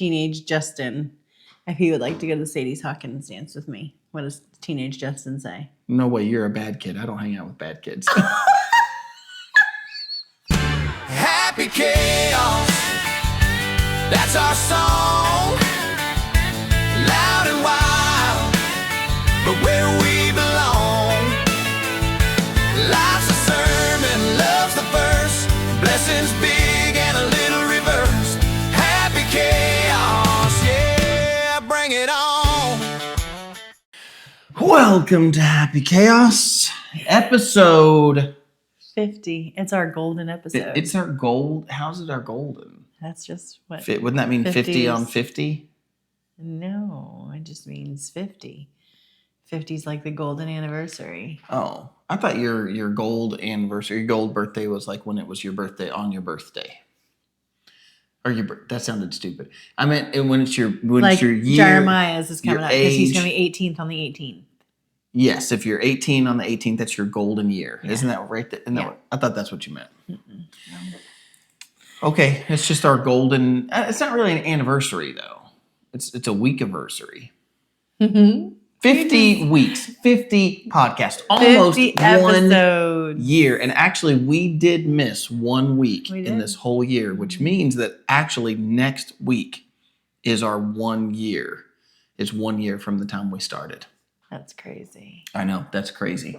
teenage Justin if he would like to go to the Sadie's Hawkins dance with me. What does teenage Justin say? No way, you're a bad kid. I don't hang out with bad kids. Happy chaos, that's our song. Loud and wild, but where we belong. Life's a sermon, love's the verse. Blessings big and a little reverse. Happy chaos, yeah, bring it on. Welcome to Happy Chaos, episode 50. It's our golden episode. It's our gold. How's it our golden? That's just what. Wouldn't that mean 50 on 50? No, it just means 50. 50 is like the golden anniversary. Oh, I thought your gold anniversary, your gold birthday was like when it was your birthday on your birthday. Or that sounded stupid. I meant when it's your year. Jeremiah's is coming up because he's going to be 18th on the 18th. Yes, if you're 18 on the 18th, that's your golden year. Yeah. Isn't that right? I thought that's what you meant. No. Okay, it's just our golden. It's not really an anniversary though. It's a week anniversary. Mm-hmm. 50 weeks, 50 podcasts, almost 50 1 year. And actually, we did miss 1 week in this whole year, which means that actually next week is our 1 year. It's 1 year from the time we started. That's crazy. I know, that's crazy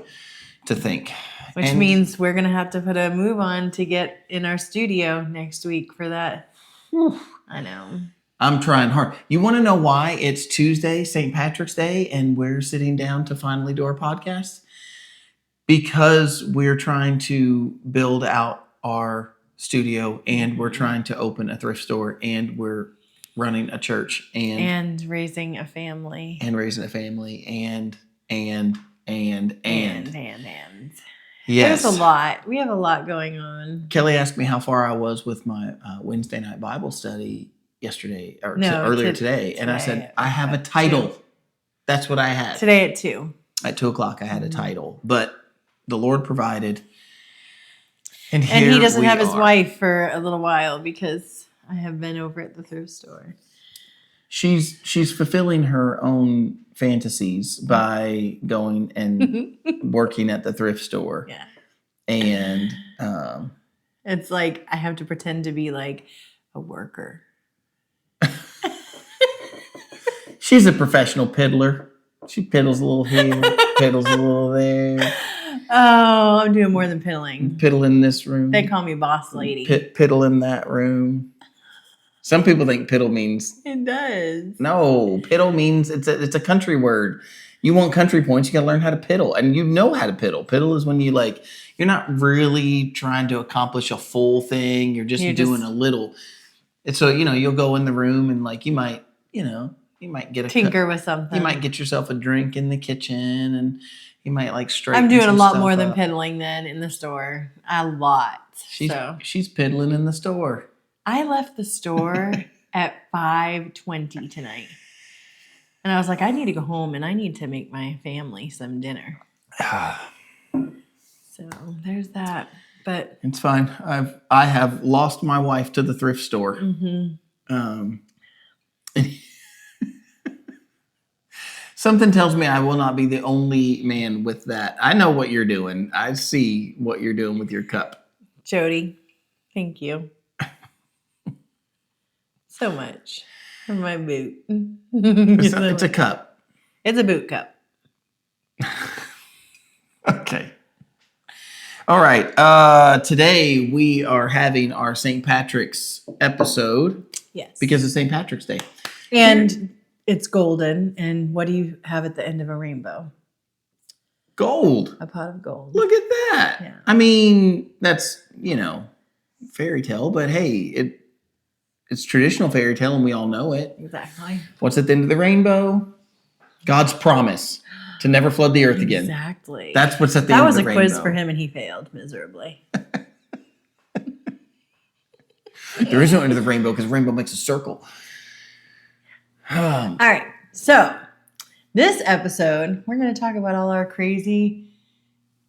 to think. Which means we're going to have to put a move on to get in our studio next week for that. Whew. I know. I'm trying hard. You want to know why it's Tuesday, St. Patrick's Day, and we're sitting down to finally do our podcast? Because we're trying to build out our studio, and we're trying to open a thrift store, and we're running a church, and raising a family. And Yes. There's a lot. We have a lot going on. Kelly asked me how far I was with my Wednesday night Bible study yesterday or earlier today. And I said, I have a title. 2. That's what I had. Today at 2. At 2 o'clock, I had a title. But the Lord provided. And he doesn't have his wife for a little while because I have been over at the thrift store. She's fulfilling her own fantasies by going and working at the thrift store. Yeah. And it's like I have to pretend to be like a worker. She's a professional piddler. She piddles a little here, piddles a little there. Oh, I'm doing more than piddling. Piddle in this room. They call me boss lady. Piddle in that room. Some people think piddle means... It does. No, piddle means it's a country word. You want country points, you got to learn how to piddle. And you know how to piddle. Piddle is when you're not really trying to accomplish a full thing. You're just doing a little. And so, you'll go in the room and you might get a... Tinker with something. You might get yourself a drink in the kitchen and you might straighten I'm doing a lot more than piddling then in the store. A lot. She's piddling in the store. I left the store at 5:20 tonight. And I was like, I need to go home and I need to make my family some dinner. So there's that. But it's fine. I have lost my wife to the thrift store. Mm-hmm. Something tells me I will not be the only man with that. I know what you're doing. I see what you're doing with your cup. Jody, thank you. So much for my boot. It's a cup. It's a boot cup. Okay. All right. Today we are having our St. Patrick's episode. Yes. Because it's St. Patrick's Day. And it's golden. And what do you have at the end of a rainbow? Gold. A pot of gold. Look at that. Yeah. I mean, that's, fairy tale, but hey, it's traditional fairy tale and we all know it. Exactly. What's at the end of the rainbow? God's promise to never flood the earth again. Exactly. That's what's at the end of the rainbow. That was a quiz for him and he failed miserably. There is no end of the rainbow because the rainbow makes a circle. All right. So this episode, we're going to talk about all our crazy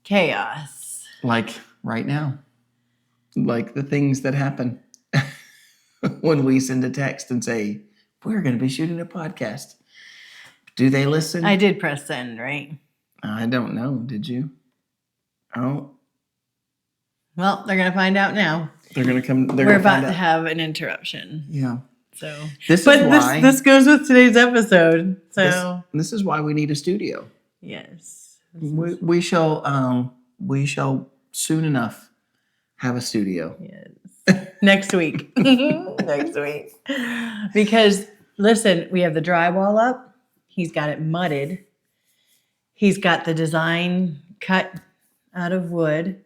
chaos. Like right now. Like the things that happen when we send a text and say, we're going to be shooting a podcast. Do they listen? I did press send, right? I don't know. Did you? Oh, Well, they're going to find out now. they're going to come. We're about to have an interruption. Yeah. So, This is why this goes with today's episode. So, this is why we need a studio. yes. We shall soon enough have a studio. Yes. Next week. Next week. Because listen, we have the drywall up. He's got it mudded. He's got the design cut out of wood.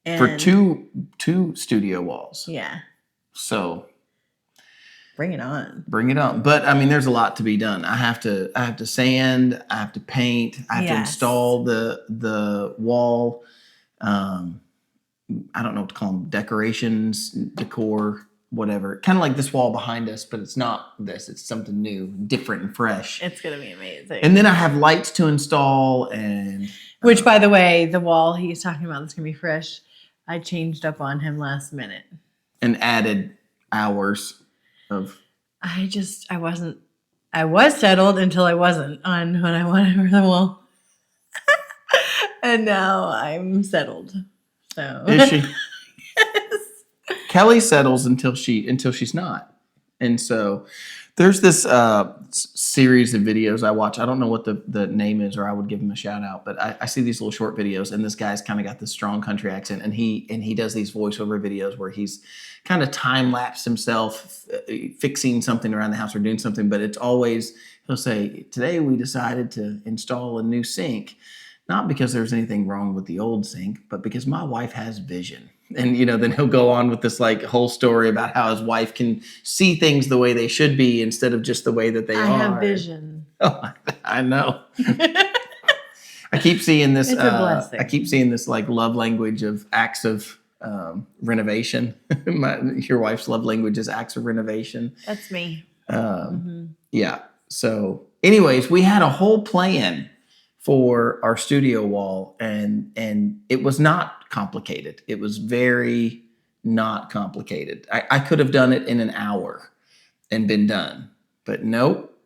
And For two studio walls. yeah. So Bring it on. bring it on. But I mean, there's a lot to be done. I have to sand, I have to paint, I have to Yes. install the wall. I don't know what to call them, decorations, decor, whatever. Kind of like this wall behind us, but it's not this. It's something new, different and fresh. It's going to be amazing. And then I have lights to install and Which, by the way, the wall he's talking about that's going to be fresh, I changed up on him last minute. added hours of I was settled until I wasn't on when I wanted for the wall. And now I'm settled. So Is she? Yes. Kelly settles until she's not. And so there's this series of videos I watch. I don't know what the name is, or I would give him a shout out, but I see these little short videos, and this guy's kind of got this strong country accent, and he does these voiceover videos where he's kind of time lapse himself fixing something around the house or doing something, but it's always, he'll say, today we decided to install a new sink, not because there's anything wrong with the old sink, but because my wife has vision. And, then he'll go on with this like whole story about how his wife can see things the way they should be instead of just the way that they are. I have vision. Oh, I know. I keep seeing this. It's a blessing. I keep seeing this like love language of acts of renovation. Your wife's love language is acts of renovation. That's me. Yeah. So, anyways, we had a whole plan for our studio wall, and it was not complicated. It was very not complicated. I could have done it in an hour and been done, but nope.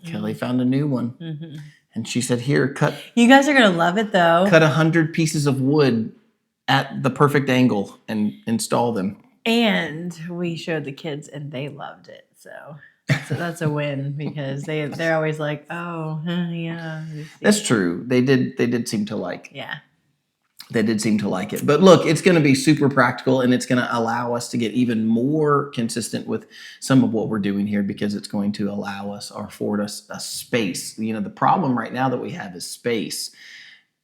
Kelly found a new one, and she said, "Here, cut." You guys are gonna love it though. Cut 100 pieces of wood at the perfect angle and install them. And we showed the kids, and they loved it. So that's a win because they're always like, oh yeah. That's true. They did seem to like. Yeah. They did seem to like it. But look, it's going to be super practical, and it's going to allow us to get even more consistent with some of what we're doing here, because it's going to allow us or afford us a space. The problem right now that we have is space.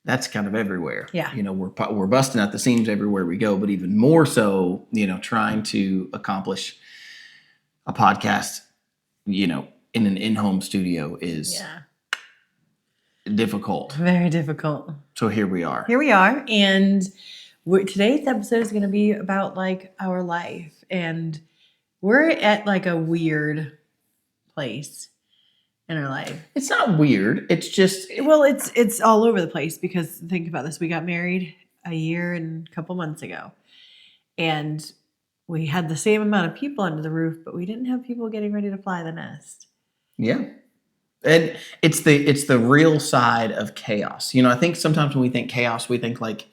That's kind of everywhere. Yeah. We're busting at the seams everywhere we go, but even more so, trying to accomplish a podcast, in an in-home studio is difficult. Very difficult. So here we are. And today's episode is going to be about like our life, and we're at like a weird place in our life. It's not weird. It's just, well, it's all over the place, because think about this. We got married a year and a couple months ago, and we had the same amount of people under the roof, but we didn't have people getting ready to fly the nest. Yeah. And it's the real side of chaos. I think sometimes when we think chaos, we think like,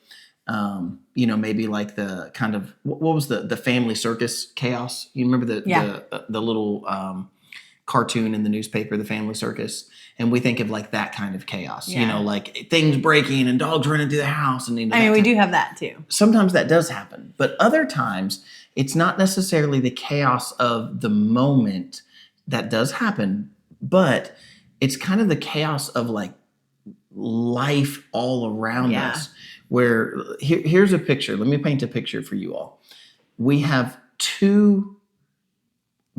maybe like the kind of, what was the family circus chaos? You remember the little cartoon in the newspaper, the family circus? And we think of like that kind of chaos, like things breaking and dogs running through the house. And we do have that too. Sometimes that does happen, but other times it's not necessarily the chaos of the moment that does happen, but it's kind of the chaos of like life all around us, where here's a picture. Let me paint a picture for you all. We have two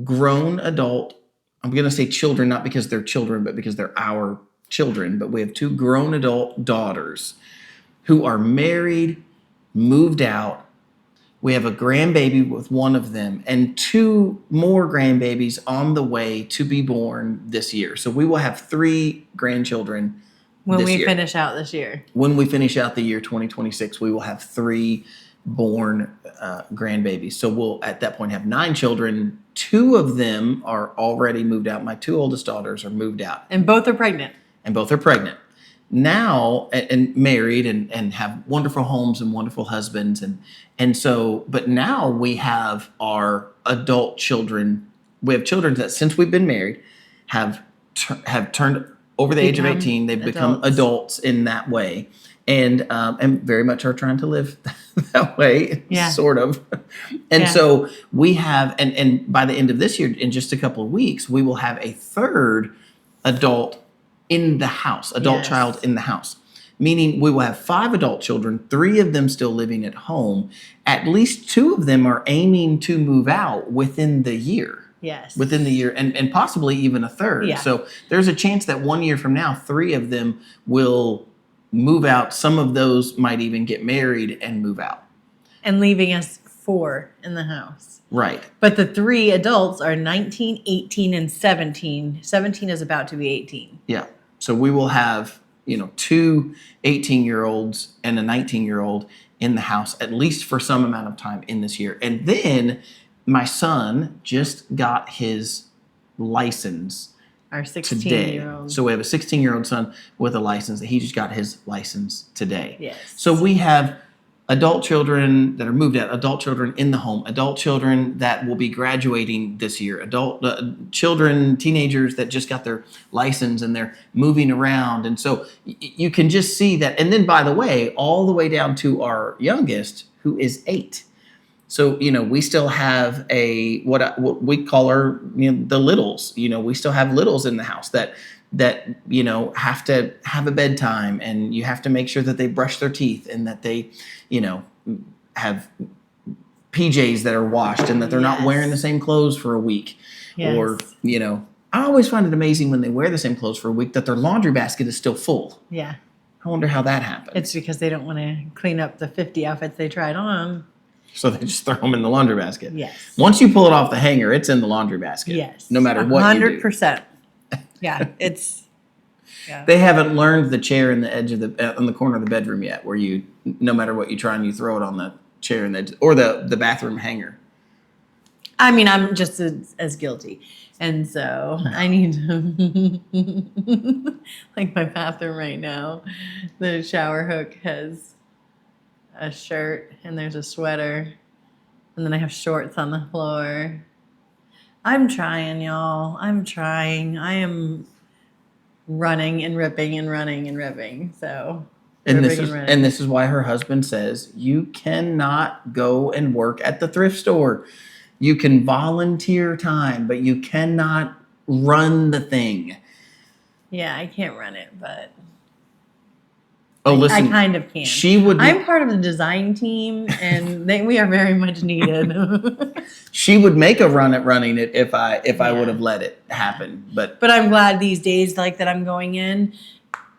grown adult, I'm going to say children, not because they're children, but because they're our children. But we have two grown adult daughters who are married, moved out. We have a grandbaby with one of them, and two more grandbabies on the way to be born this year. So we will have 3 grandchildren when we year. Finish out this year. When we finish out the year 2026, we will have 3 born grandbabies. So we'll at that point have 9 children 2 of them are already moved out. My 2 oldest daughters are moved out. And both are pregnant. And both are pregnant. Now, and married and have wonderful homes and wonderful husbands. And so, but now we have our adult children. We have children that since we've been married have turned over the age of 18. They've become adults in that way. And very much are trying to live that way, sort of. And so we have, and by the end of this year, in just a couple of weeks, we will have a 3rd adult in the house, child in the house. Meaning we will have 5 adult children, 3 of them still living at home. At least 2 of them are aiming to move out within the year. Yes. Within the year, and possibly even a 3rd. Yeah. So there's a chance that 1 year from now, 3 of them will move out. Some of those might even get married and move out. And leaving us 4 in the house. Right. But the 3 adults are 19, 18, and 17. 17 is about to be 18. Yeah. So we will have, 2 18-year-olds and a 19-year-old in the house, at least for some amount of time in this year. And then my son just got his license Our today. 16-year-old. So we have a 16-year-old son with a license that he just got his license today. Yes. So we have adult children that are moved out, adult children in the home, adult children that will be graduating this year, adult children, teenagers that just got their license and they're moving around. And so you can just see that. And then, by the way, all the way down to our youngest, who is 8. So, we still have what we call our, the littles. We still have littles in the house that have to have a bedtime, and you have to make sure that they brush their teeth and that they, have PJs that are washed and that they're not wearing the same clothes for a week. Yes. Or, I always find it amazing when they wear the same clothes for a week that their laundry basket is still full. Yeah. I wonder how that happens. It's because they don't want to clean up the 50 outfits they tried on. So they just throw them in the laundry basket. Yes. Once you pull it off the hanger, it's in the laundry basket. Yes. No matter what you do. 100%. Yeah. It's. Yeah. They haven't learned the chair in the edge of on the corner of the bedroom yet, where you, no matter what you try, and you throw it on the chair in the edge, or the bathroom hanger. I mean, I'm just as guilty. And so I need to, like my bathroom right now, the shower hook has a shirt and there's a sweater. And then I have shorts on the floor. I'm trying, y'all. I'm trying. I am running and ripping and running and ripping. So, and this is why her husband says you cannot go and work at the thrift store. You can volunteer time, but you cannot run the thing. Yeah, I can't run it, but oh, listen, I kind of can. She would. I'm part of the design team, and we are very much needed. She would make a run at running it if I would have let it happen. But I'm glad these days, like that, I'm going in,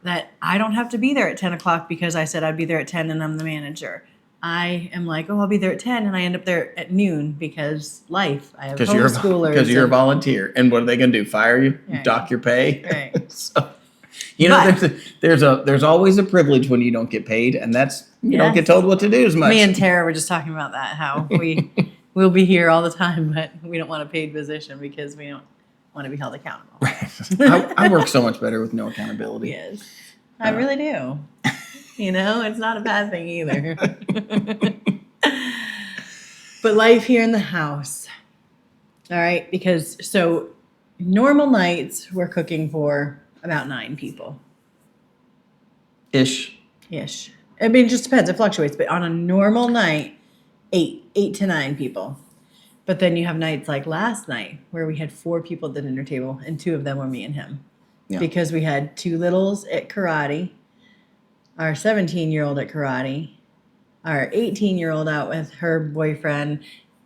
that I don't have to be there at 10 o'clock because I said I'd be there at 10 and I'm the manager. I am like, I'll be there at 10, and I end up there at noon because life. I have homeschoolers. Because you're a volunteer. And what are they going to do? Fire you? Right. Dock your pay? Right. So, there's always a privilege when you don't get paid, and that's you don't get told what to do as much. Me and Tara were just talking about that, how we'll be here all the time, but we don't want a paid position because we don't want to be held accountable. I work so much better with no accountability. Yes, I really do. It's not a bad thing either. But life here in the house. All right, because so normal nights we're cooking for about 9 people. Ish. I mean, it just depends. It fluctuates, but on a normal night, 8 to 9 people. But then you have nights like last night where we had 4 people at the dinner table, and 2 of them were me and him. Yeah. Because we had 2 littles at karate, our 17-year-old at karate, our 18-year-old out with her boyfriend,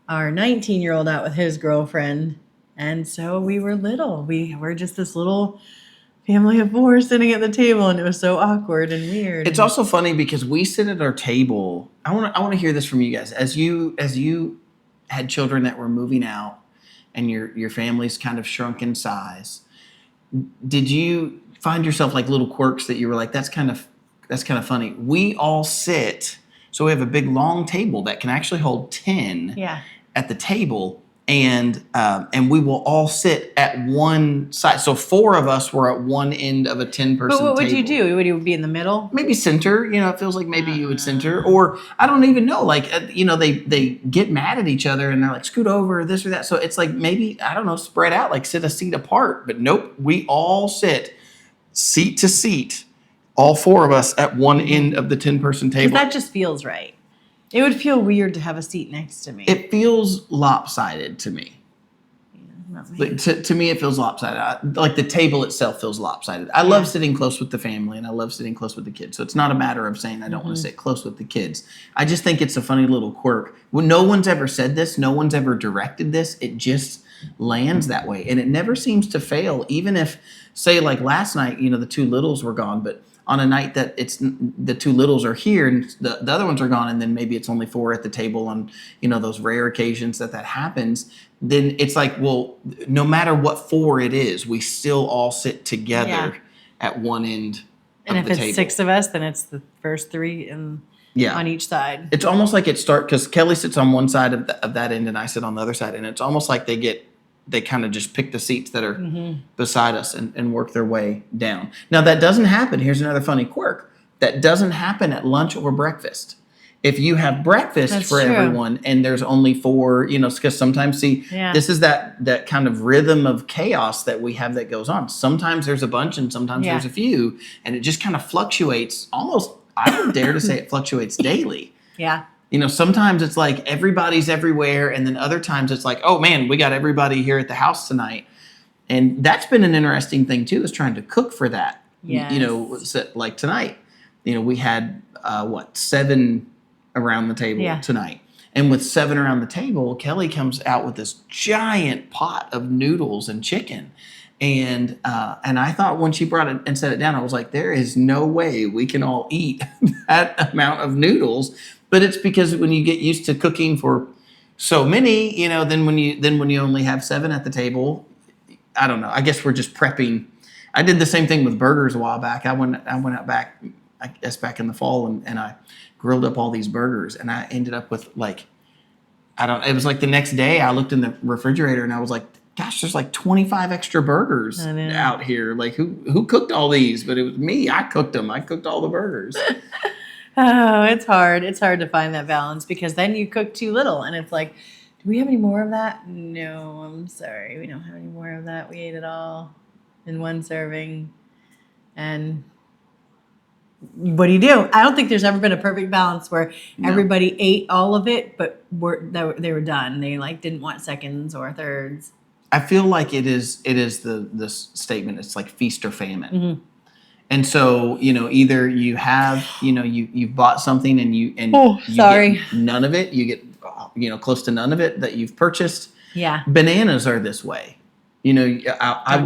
our 19-year-old out with his girlfriend. And so we were little. We were just this little family of 4 sitting at the table, and it was so awkward and weird. It's also funny because we sit at our table. I want to hear this from you guys. As you had children that were moving out and your family's kind of shrunk in size, did you find yourself like little quirks that you were like, that's kind of funny? We all sit, so we have a big long table that can actually hold 10 at the table, and we will all sit at one side. So 4 of us were at one end of a 10-person But what would table. you do? Would you be in the middle? Maybe center, it feels like maybe you would center, or I don't even know, like, they get mad at each other and they're like, scoot over, this or that. So it's like, maybe, I don't know, spread out, like sit a seat apart, but nope, we all sit seat to seat, all 4 of us at one end of the 10-person Because table. that just feels right. It would feel weird to have a seat next to me. It feels lopsided to me. Not me. Like, to me, it feels lopsided. Like the table itself feels lopsided. I love sitting close with the family, and I love sitting close with the kids. So it's not a matter of saying I don't want to sit close with the kids. I just think it's a funny little quirk. When no one's ever said this, no one's ever directed this. It just lands that way, and it never seems to fail. Even if, say, like last night, the 2 littles were gone, but on a night that it's the 2 littles are here and the other ones are gone, and then maybe it's only 4 at the table on those rare occasions that happens, then it's like, well, no matter what 4 it is, we still all sit together at one end and of if the it's table. 6 of us, then it's the first 3 on each side. It's almost like because Kelly sits on one side of that end and I sit on the other side, and it's almost like they kind of just pick the seats that are beside us and work their way down. Now, that doesn't happen. Here's another funny quirk. That doesn't happen at lunch or breakfast. If you have breakfast That's for true. everyone and there's only 4, because sometimes, this is that kind of rhythm of chaos that we have that goes on. Sometimes there's a bunch and sometimes there's a few, and it just kind of fluctuates almost, I would dare to say it fluctuates daily. Yeah. Sometimes it's like everybody's everywhere, and then other times it's like, oh man, we got everybody here at the house tonight. And that's been an interesting thing too, is trying to cook for that. Yes. Like tonight, we had 7 around the table tonight. And with 7 around the table, Kelly comes out with this giant pot of noodles and chicken. And I thought when she brought it and set it down, I was like, there is no way we can all eat that amount of noodles. But it's because when you get used to cooking for so many, then when you only have 7 at the table, I don't know. I guess we're just prepping. I did the same thing with burgers a while back. I went out back, I guess back in the fall, and I grilled up all these burgers, and I ended up with it was like the next day I looked in the refrigerator and I was like, gosh, there's like 25 extra burgers out here. Like who cooked all these? But it was me. I cooked them. I cooked all the burgers. Oh, it's hard. It's hard to find that balance because then you cook too little and it's like, do we have any more of that? No, I'm sorry. We don't have any more of that. We ate it all in one serving. And what do you do? I don't think there's ever been a perfect balance where everybody ate all of it, but they were done. They didn't want seconds or thirds. I feel like it is the statement. It's like feast or famine. Mm-hmm. And so, either you have, you've bought something and you get none of it. You get, close to none of it that you've purchased. Yeah. Bananas are this way. Don't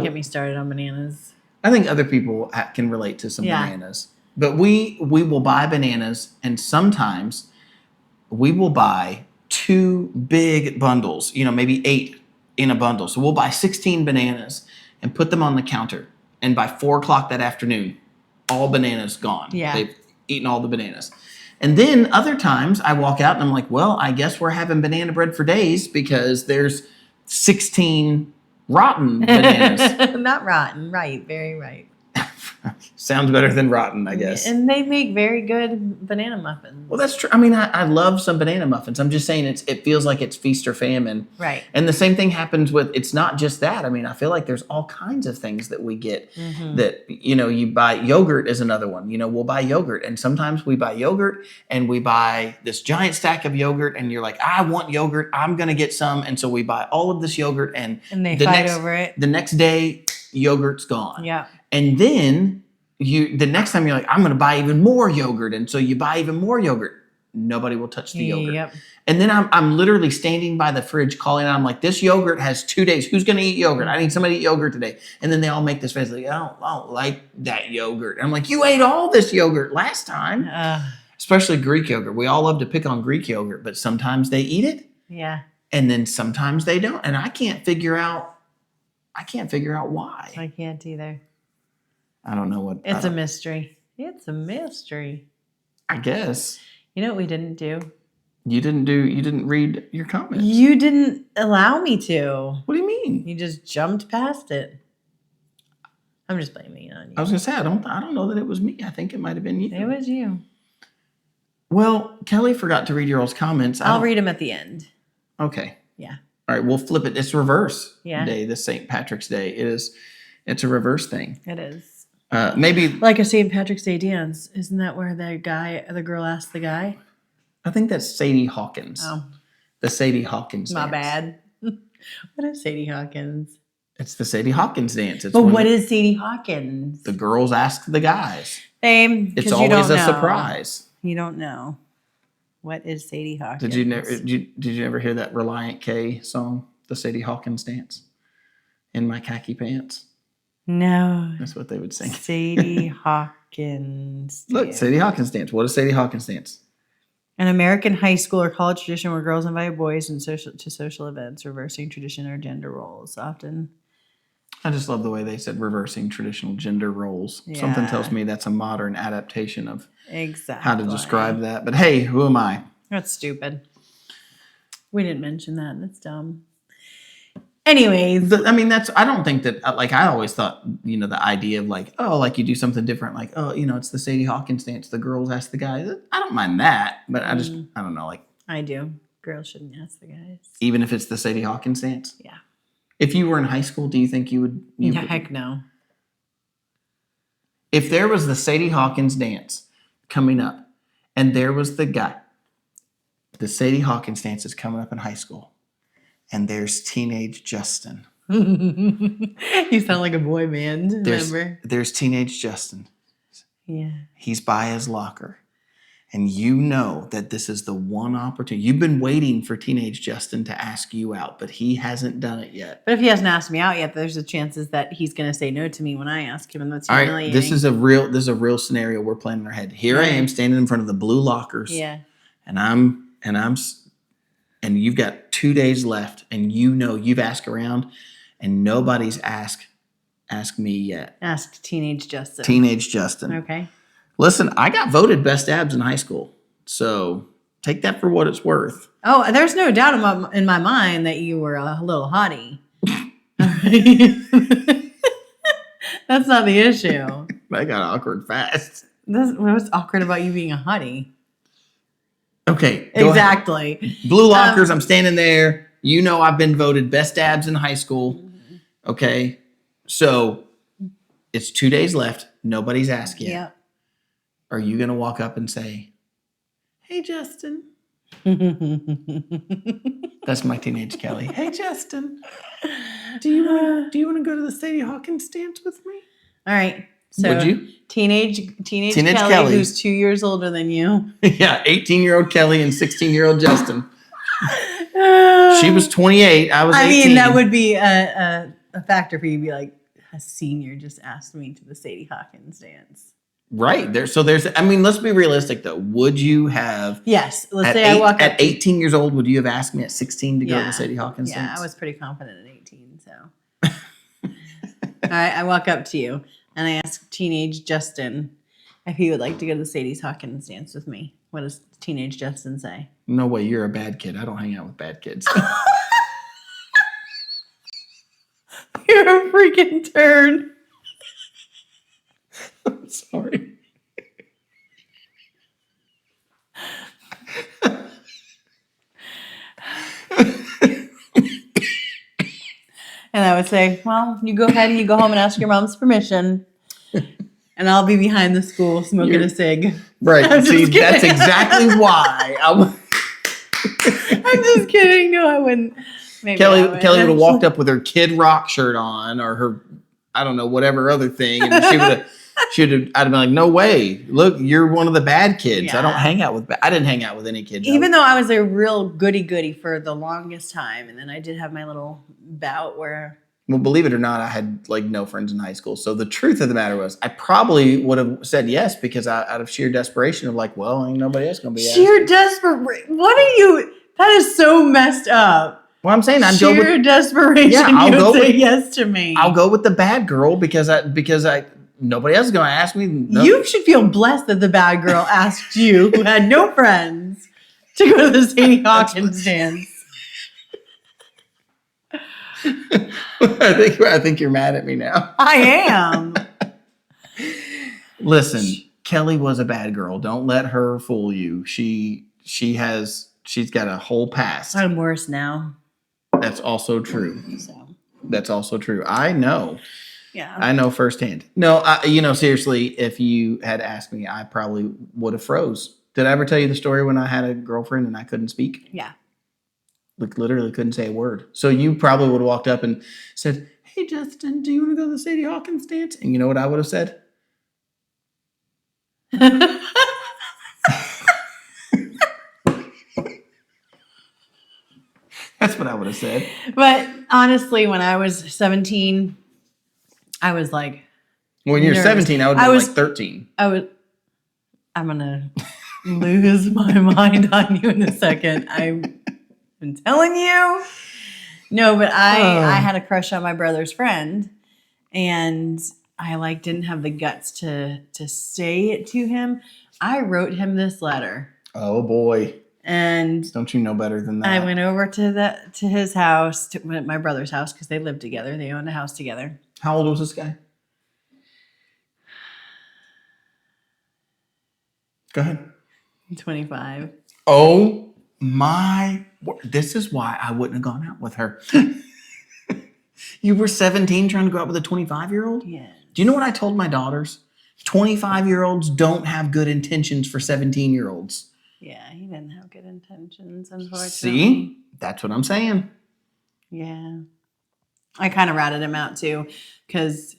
get me started on bananas. I think other people can relate to some bananas. But we will buy bananas, and sometimes we will buy 2 big bundles, maybe 8 in a bundle. So we'll buy 16 bananas and put them on the counter. And by 4:00 that afternoon, all bananas gone. Yeah. They've eaten all the bananas. And then other times I walk out and I'm like, well, I guess we're having banana bread for days because there's 16 rotten bananas. Not rotten. Right. Very right. Sounds better than rotten, I guess. And they make very good banana muffins. Well, that's true. I mean, I love some banana muffins. I'm just saying it feels like it's feast or famine. Right. And the same thing happens it's not just that. I mean, I feel like there's all kinds of things that we get that, you buy. Yogurt is another one. We'll buy yogurt. And sometimes we buy yogurt and we buy this giant stack of yogurt and you're like, I want yogurt. I'm going to get some. And so we buy all of this yogurt and they fight over it. The next day, yogurt's gone. Yeah. And then the next time you're like, I'm going to buy even more yogurt. And so you buy even more yogurt. Nobody will touch the yogurt. Yep. And then I'm literally standing by the fridge calling out. I'm like, this yogurt has 2 days. Who's going to eat yogurt? I need somebody to eat yogurt today. And then they all make this face like, I don't like that yogurt. And I'm like, you ate all this yogurt last time. Especially Greek yogurt. We all love to pick on Greek yogurt, but sometimes they eat it. Yeah. And then sometimes they don't. And I can't figure out why. I can't either. I don't know what. It's a mystery. It's a mystery. I guess. You know what we didn't do? You didn't read your comments. You didn't allow me to. What do you mean? You just jumped past it. I'm just blaming it on you. I was gonna say I don't know that it was me. I think it might have been you. It was you. Well, Kelly forgot to read your all's comments. I'll read them at the end. Okay. Yeah. All right, we'll flip it. It's reverse Yeah. day, this St. Patrick's Day. It's a reverse thing. It is. Maybe Like a St. Patrick's Day dance. Isn't that where the girl asked the guy? I think that's Sadie Hawkins. Oh. The Sadie Hawkins My dance. bad. What is Sadie Hawkins? It's the Sadie Hawkins dance. It's But when what is Sadie Hawkins? the girls ask the guys. Same. It's 'cause you always don't a know. surprise. You don't know. What is Sadie Hawkins? Did you ever hear that Reliant K song, the Sadie Hawkins dance? In my khaki pants. No. That's what they would sing. Sadie Hawkins. Look, dance. Sadie Hawkins dance. What is Sadie Hawkins dance? An American high school or college tradition where girls invite boys to social events, reversing tradition or gender roles. Often. I just love the way they said reversing traditional gender roles. Something Yeah. tells me that's a modern adaptation of Exactly. how to describe that. But hey, who am I? That's stupid. We didn't mention that. That's dumb. Anyways. I don't think that, like, I always thought, the idea of like, oh, like you do something different, like, oh, it's the Sadie Hawkins dance, the girls ask the guys. I don't mind that, but I don't know, like. I do. Girls shouldn't ask the guys. Even if it's the Sadie Hawkins dance? Yeah. If you were in high school, do you think you would? Heck no. If there was the Sadie Hawkins dance coming up and there was the guy, the Sadie Hawkins dance is coming up in high school and there's teenage Justin. You sound like a boy band member. There's teenage Justin. Yeah. He's by his locker. And you know that this is the one opportunity. You've been waiting for teenage Justin to ask you out, but he hasn't done it yet. But if he hasn't asked me out yet, there's a chances that he's going to say no to me when I ask him, and that's All humiliating. right, this is a real scenario we're playing in our head. Here I am standing in front of the blue lockers. Yeah. And you've got 2 days left, and you've asked around, and nobody's asked me yet. Ask teenage Justin. Teenage Justin. Okay. Listen, I got voted best abs in high school, so take that for what it's worth. Oh, there's no doubt in my mind that you were a little hottie. That's not the issue. That got awkward fast. What's awkward about you being a hottie? Okay. Go Exactly. ahead. Blue lockers, I'm standing there. I've been voted best abs in high school. Okay. So it's 2 days left. Nobody's asked yet. Yeah. Are you going to walk up and say, hey, Justin? That's my teenage Kelly. Hey, Justin. Do you want to go to the Sadie Hawkins dance with me? All right. So Would you? Teenage Kelly, Kelly, who's 2 years older than you. Yeah, 18-year-old Kelly and 16-year-old Justin. She was 28. I was 18. I mean, that would be a factor for you to be like, a senior just asked me to the Sadie Hawkins dance. Right. Let's be realistic, though. Would you have... Yes. Let's say I walk up... At 18 years old, would you have asked me at 16 to go to the Sadie Hawkins dance? Yeah, I was pretty confident at 18, so... All right, I walk up to you, and I ask teenage Justin if he would like to go to the Sadie Hawkins dance with me. What does teenage Justin say? No way, you're a bad kid. I don't hang out with bad kids. You're a freaking turd. I'm sorry. And I would say, well, you go ahead and you go home and ask your mom's permission. And I'll be behind the school smoking a cig. Right. I'm See, just kidding. that's exactly why. I'm just kidding. No, I wouldn't. Maybe Kelly I would. would have walked up with her Kid Rock shirt on or her, I don't know, whatever other thing. And I'd have been like, no way. Look, you're one of the bad kids. Yeah. I don't hang out with, I didn't hang out with any kids. Even though I was a real goody for the longest time. And then I did have my little bout where. Well, believe it or not, I had like no friends in high school. So the truth of the matter was I probably would have said yes because out of sheer desperation of like, well, ain't nobody else going to be sheer desperation. What are you? That is so messed up. Well, I'm saying sheer desperation. Yeah, you would say yes to me. I'll go with the bad girl because nobody else is going to ask me. No. You should feel blessed that the bad girl asked you, who had no friends, to go to the Sadie Hawkins dance. I think you're mad at me now. I am. Listen, Kelly was a bad girl. Don't let her fool you. She's got a whole past. I'm worse now. That's also true. So That's also true. I know. yeah. I know firsthand. No, seriously, if you had asked me, I probably would have froze. Did I ever tell you the story when I had a girlfriend and I couldn't speak? Yeah. Like literally couldn't say a word. So you probably would have walked up and said, "Hey, Justin, do you want to go to the Sadie Hawkins dance?" And you know what I would have said? That's what I would have said. But honestly, when I was 17, I was like, When you're nervous. 17, I would be like 13. I'm gonna lose my mind on you in a second. I'm telling you. No, but I had a crush on my brother's friend, and I didn't have the guts to say it to him. I wrote him this letter. Oh boy. And Don't you know better than that? I went over to his house, to my brother's house, because they lived together. They owned a house together. How old was this guy? Go ahead. 25. Oh my! This is why I wouldn't have gone out with her. You were 17 trying to go out with a 25-year-old? Yeah. Do you know what I told my daughters? 25-year-olds don't have good intentions for 17-year-olds. Yeah, he didn't have good intentions, unfortunately. See? That's what I'm saying. Yeah. I kind of ratted him out too, because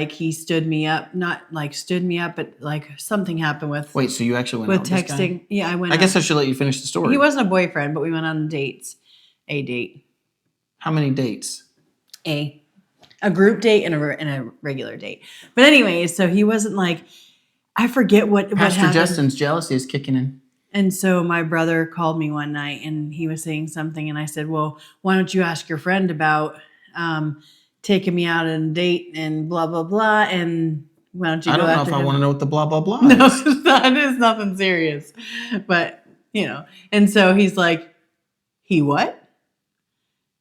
he stood me up, not stood me up, but something happened with Wait, so you actually went with out with this guy? texting. Yeah, I went. I guess I should let you finish the story. He wasn't a boyfriend, but we went on dates. A date. How many dates? A group date and a regular date. But anyways, so he wasn't I forget what Pastor happened. Justin's jealousy is kicking in. And so my brother called me one night and he was saying something, and I said, "Well, why don't you ask your friend about taking me out on a date and blah blah blah, and why don't you I go don't know after if I him?" want to know what the blah blah blah No, is. that is nothing serious. But and so he's like, "He what?"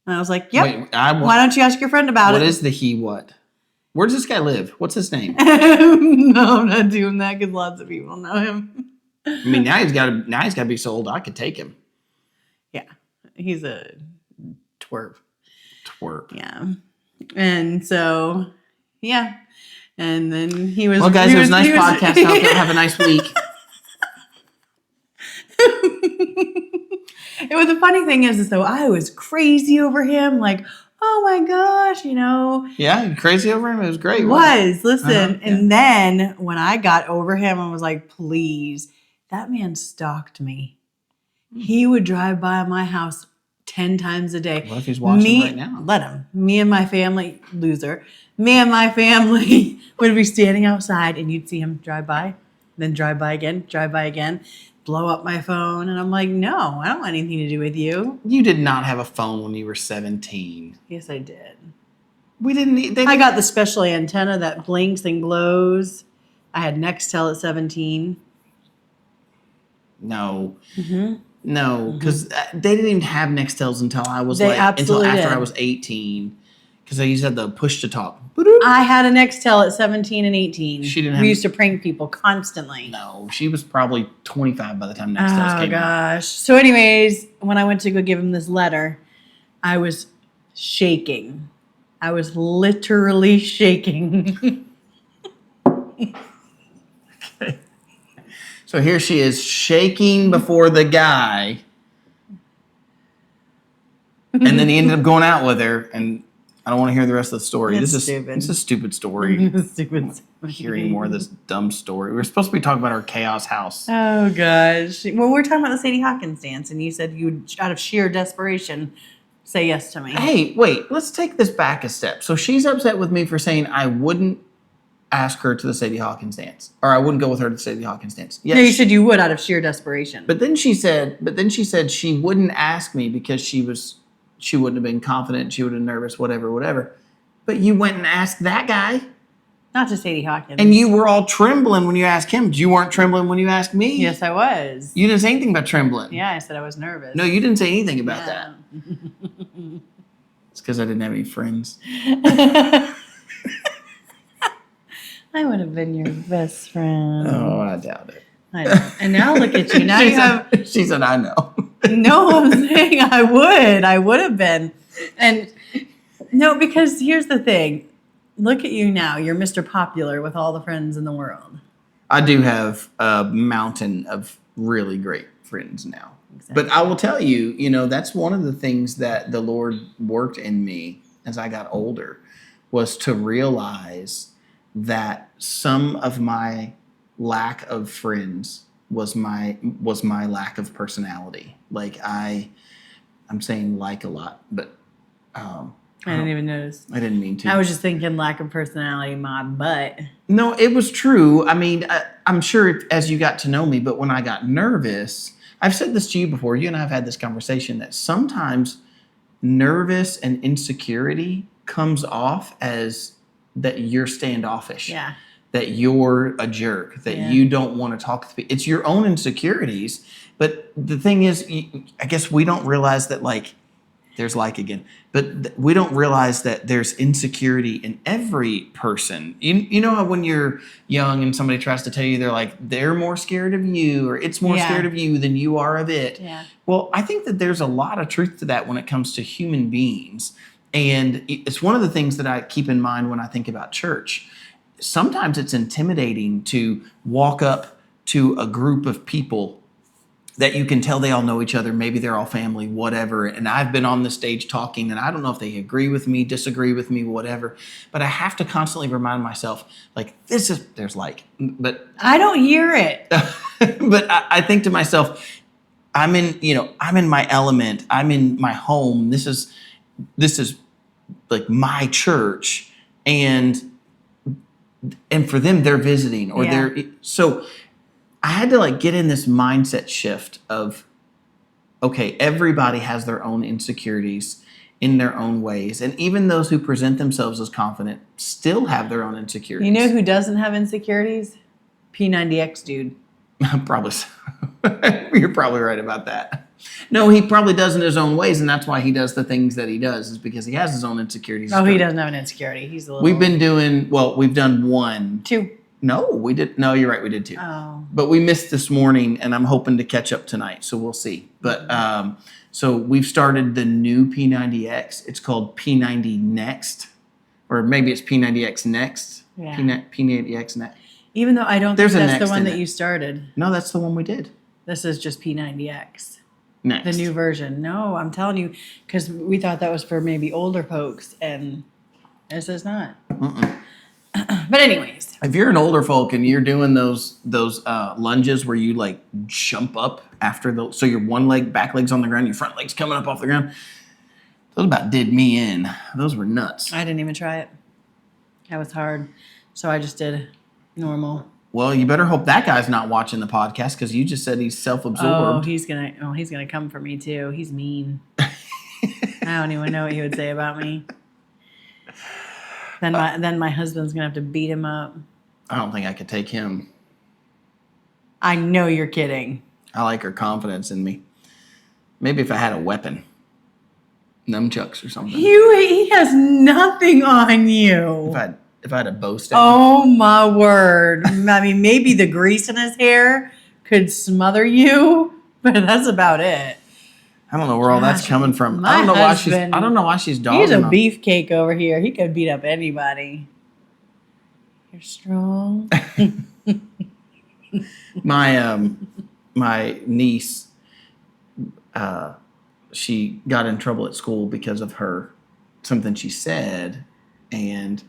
And I was like, "Yep. Wait, why don't you ask your friend about what it?" is the he what? Where does this guy live? What's his name? No, I'm not doing that because lots of people know him. I mean, now he's got to be so old I could take him. Yeah, he's a twerp. Twerp. Yeah, and so yeah, and then he was. Well, guys, it was a nice podcast. I hope you Yeah. have a nice week. It was the funny thing is though I was crazy over him, oh my gosh, Yeah, you crazy over him? It was great. It wasn't was. Listen, Uh-huh, yeah. and then when I got over him, I was like, please, that man stalked me. He would drive by my house 10 times a day. What if he's watching right now? Let him. Me and my family, loser. Me and my family would be standing outside and you'd see him drive by, then drive by again, blow up my phone. And I'm like, no, I don't want anything to do with you. You did not have a phone when you were 17. Yes, I did. We didn't need. I got the special antenna that blinks and glows. I had Nextel at 17. No. Mm-hmm. No, because they didn't even have Nextels until I was They until absolutely after did. I was 18. Because they used to have the push to talk. I had a Nextel at 17 and 18. She didn't We have- used to prank people constantly. No, she was probably 25 by the time Nextels Oh came out. gosh. So anyways, when I went to go give him this letter, I was shaking. I was literally shaking. So here she is shaking before the guy. And then he ended up going out with her. And I don't want to hear the rest of the story. It's This is stupid. It's a stupid story. Stupid. Hearing more of this dumb story. We were supposed to be talking about our chaos house. Oh gosh. Well, we're talking about the Sadie Hawkins dance, and you said you would, out of sheer desperation, say yes to me. Hey, wait, let's take this back a step. So she's upset with me for saying I wouldn't ask her to the Sadie Hawkins dance. Or I wouldn't go with her to the Sadie Hawkins dance. No, you said you would out of sheer desperation. But then she said she wouldn't ask me because she wouldn't have been confident, she would have been nervous, whatever. But you went and asked that guy. Not to Sadie Hawkins. And you were all trembling when you asked him. You weren't trembling when you asked me. Yes, I was. You didn't say anything about trembling. Yeah, I said I was nervous. No, you didn't say anything about Yeah. that. It's because I didn't have any friends. I would have been your best friend. Oh, I doubt it. I know. And now look at you. Now you have. She said, I know. No, I'm saying I would. I would have been. And no, because here's the thing. Look at you now. You're Mr. Popular with all the friends in the world. I do have a mountain of really great friends now. Exactly. But I will tell you, that's one of the things that the Lord worked in me as I got older, was to realize that some of my lack of friends was my lack of personality. Like I'm saying like a lot, but I didn't even notice. I didn't mean to. I was just thinking lack of personality, my butt. No, it was true. I mean, I'm sure as you got to know me, but when I got nervous, I've said this to you before, you and I have had this conversation, that sometimes nervous and insecurity comes off as that you're standoffish. Yeah. That you're a jerk, that you don't want to talk to people. It's your own insecurities. But the thing is, I guess we don't realize that, there's again, but we don't realize that there's insecurity in every person. You know how when you're young and somebody tries to tell you they're more scared of you, or it's more scared of you than you are of it. Yeah. Well, I think that there's a lot of truth to that when it comes to human beings. And it's one of the things that I keep in mind when I think about church. Sometimes it's intimidating to walk up to a group of people that you can tell they all know each other. Maybe they're all family, whatever. And I've been on the stage talking, and I don't know if they agree with me, disagree with me, whatever. But I have to constantly remind myself, but I don't hear it. but I think to myself, I'm in my element. I'm in my home. This is like my church, and for them, they're visiting, or so I had to get in this mindset shift of, okay, everybody has their own insecurities in their own ways. And even those who present themselves as confident still have their own insecurities. You know who doesn't have insecurities? P90X dude. Probably so. You're probably right about that. No, he probably does in his own ways, and that's why he does the things that he does, is because he has his own insecurities. Oh, he doesn't have an insecurity. He's a little... We've done one. Two. No, we did. No, you're right. We did two. Oh. But we missed this morning, and I'm hoping to catch up tonight, so we'll see. But so we've started the new P90X. It's called P90 Next, or maybe it's P90X Next. Yeah. P90X Next. Even though I don't There's think a that's the next one in that it. you started. No, that's the one we did. This is just P90X. Next. The new version. No, I'm telling you, because we thought that was for maybe older folks, and this is not. But anyways. If you're an older folk and you're doing those lunges where you jump up after so your back leg's on the ground, your front leg's coming up off the ground, those about did me in. Those were nuts. I didn't even try it. That was hard. So I just did normal. Well, you better hope that guy's not watching the podcast, because you just said he's self-absorbed. He's gonna come for me too. He's mean. I don't even know what he would say about me. Then my husband's gonna have to beat him up. I don't think I could take him. I know you're kidding. I like her confidence in me. Maybe if I had a weapon. Nunchucks or something. He has nothing on you. If I had a bow staff. Oh my word. I mean, maybe the grease in his hair could smother you, but that's about it. I don't know where all that's coming from. My I don't know why she's dogging He's a on- beefcake over here. He could beat up anybody. You're strong. My niece, she got in trouble at school because of something she said, and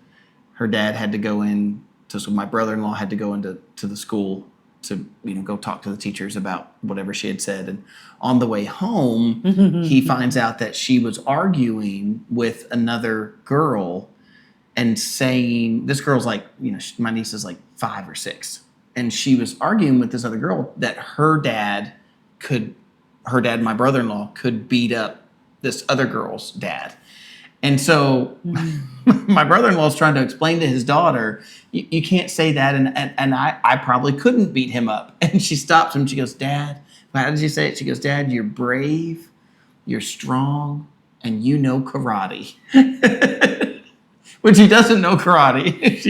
her dad had to go in so my brother-in-law had to go into the school to go talk to the teachers about whatever she had said. And on the way home, he finds out that she was arguing with another girl and saying, this girl's my niece is 5 or 6, and she was arguing with this other girl that her dad, my brother-in-law, could beat up this other girl's dad. And so my brother-in-law is trying to explain to his daughter, you can't say that. And I probably couldn't beat him up. And she stops him. She goes, Dad, how did you say it? She goes, Dad, you're brave, you're strong, and you know karate. Which he doesn't know karate.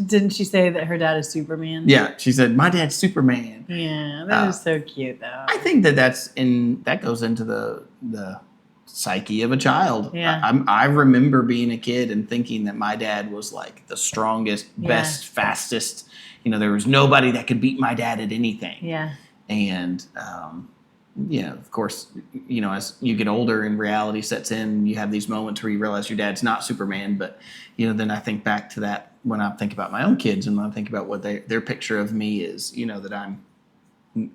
Didn't she say that her dad is Superman? Yeah, she said, my dad's Superman. Yeah, that is so cute, though. I think that goes into the psyche of a child. Yeah. I remember being a kid and thinking that my dad was like the strongest, best, fastest. There was nobody that could beat my dad at anything. Yeah. And, of course, as you get older and reality sets in, you have these moments where you realize your dad's not Superman. But, then I think back to that when I think about my own kids and when I think about what their picture of me is, that I'm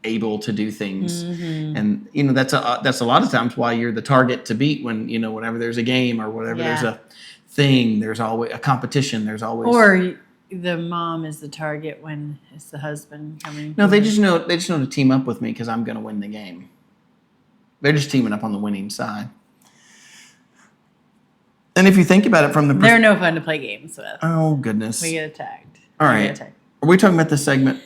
able to do things. Mm-hmm. And, that's a lot of times why you're the target to beat when, whenever there's a game or whatever, there's a thing, there's always a competition. There's always. Or the mom is the target when it's the husband coming. No, they just know to team up with me because I'm going to win the game. They're just teaming up on the winning side. And if you think about it from the they're no fun to play games with. Oh goodness. We get attacked. All right. Are we talking about this segment?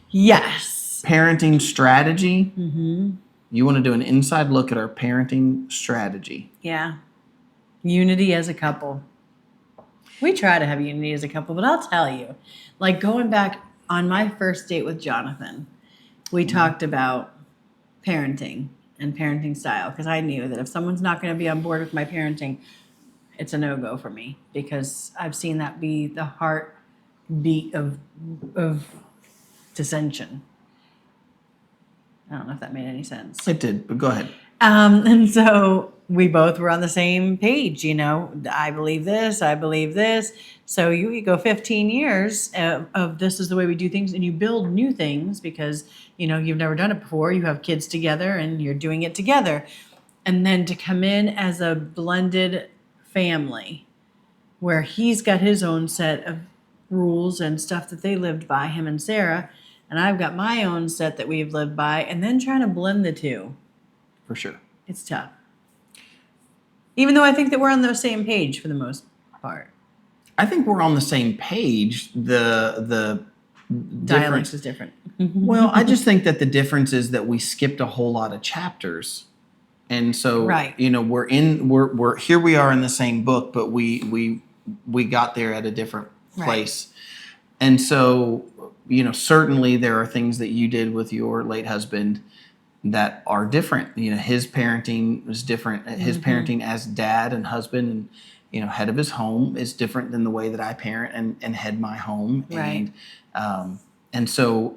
Yes. Parenting strategy. Mm-hmm. You want to do an inside look at our parenting strategy. Yeah. Unity as a couple. We try to have unity as a couple, but I'll tell you, like going back on my first date with Jonathan, we talked about parenting and parenting style because I knew that if someone's not going to be on board with my parenting, it's a no-go for me because I've seen that be the heartbeat of dissension. I don't know if that made any sense. It did, but go ahead. And so we both were on the same page, I believe this, I believe this. So you go 15 years of this is the way we do things and you build new things because, you've never done it before. You have kids together and you're doing it together. And then to come in as a blended family where he's got his own set of rules and stuff that they lived by, him and Sarah, and I've got my own set that we've lived by, and then trying to blend the two. For sure. It's tough. Even though I think that we're on the same page for the most part. I think we're on the same page. The Dialect is different. Well, I just think that the difference is that we skipped a whole lot of chapters. And so, right. we're here we are in the same book, but we got there at a different place. Right. And so, certainly there are things that you did with your late husband that are different. His parenting was different. His parenting as dad and husband and, head of his home is different than the way that I parent and head my home. Right. And so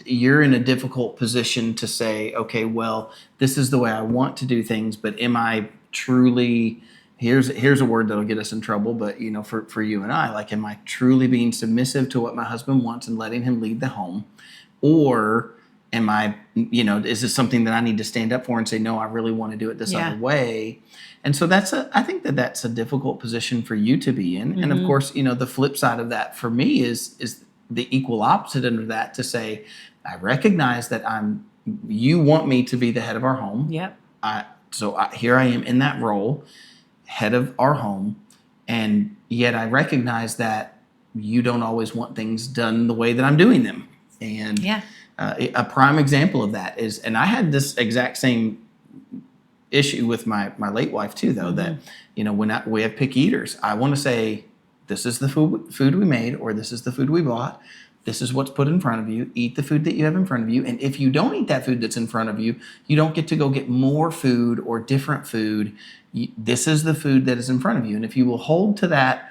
you're in a difficult position to say, okay, well, this is the way I want to do things, but am I truly, here's a word that'll get us in trouble, but for you and I, like, am I truly being submissive to what my husband wants and letting him lead the home? Or am I, is this something that I need to stand up for and say, no, I really want to do it this other way? And so I think that's a difficult position for you to be in. Mm-hmm. And of course, the flip side of that for me is the equal opposite end of that, to say, I recognize that you want me to be the head of our home. Yep. So here I am in that role, head of our home. And yet I recognize that you don't always want things done the way that I'm doing them. And a prime example of that is, and I had this exact same issue with my late wife too, though, that, when we have picky eaters, I want to say, this is the food we made, or this is the food we bought. This is what's put in front of you. Eat the food that you have in front of you. And if you don't eat that food that's in front of you, you don't get to go get more food or different food. This is the food that is in front of you. And if you will hold to that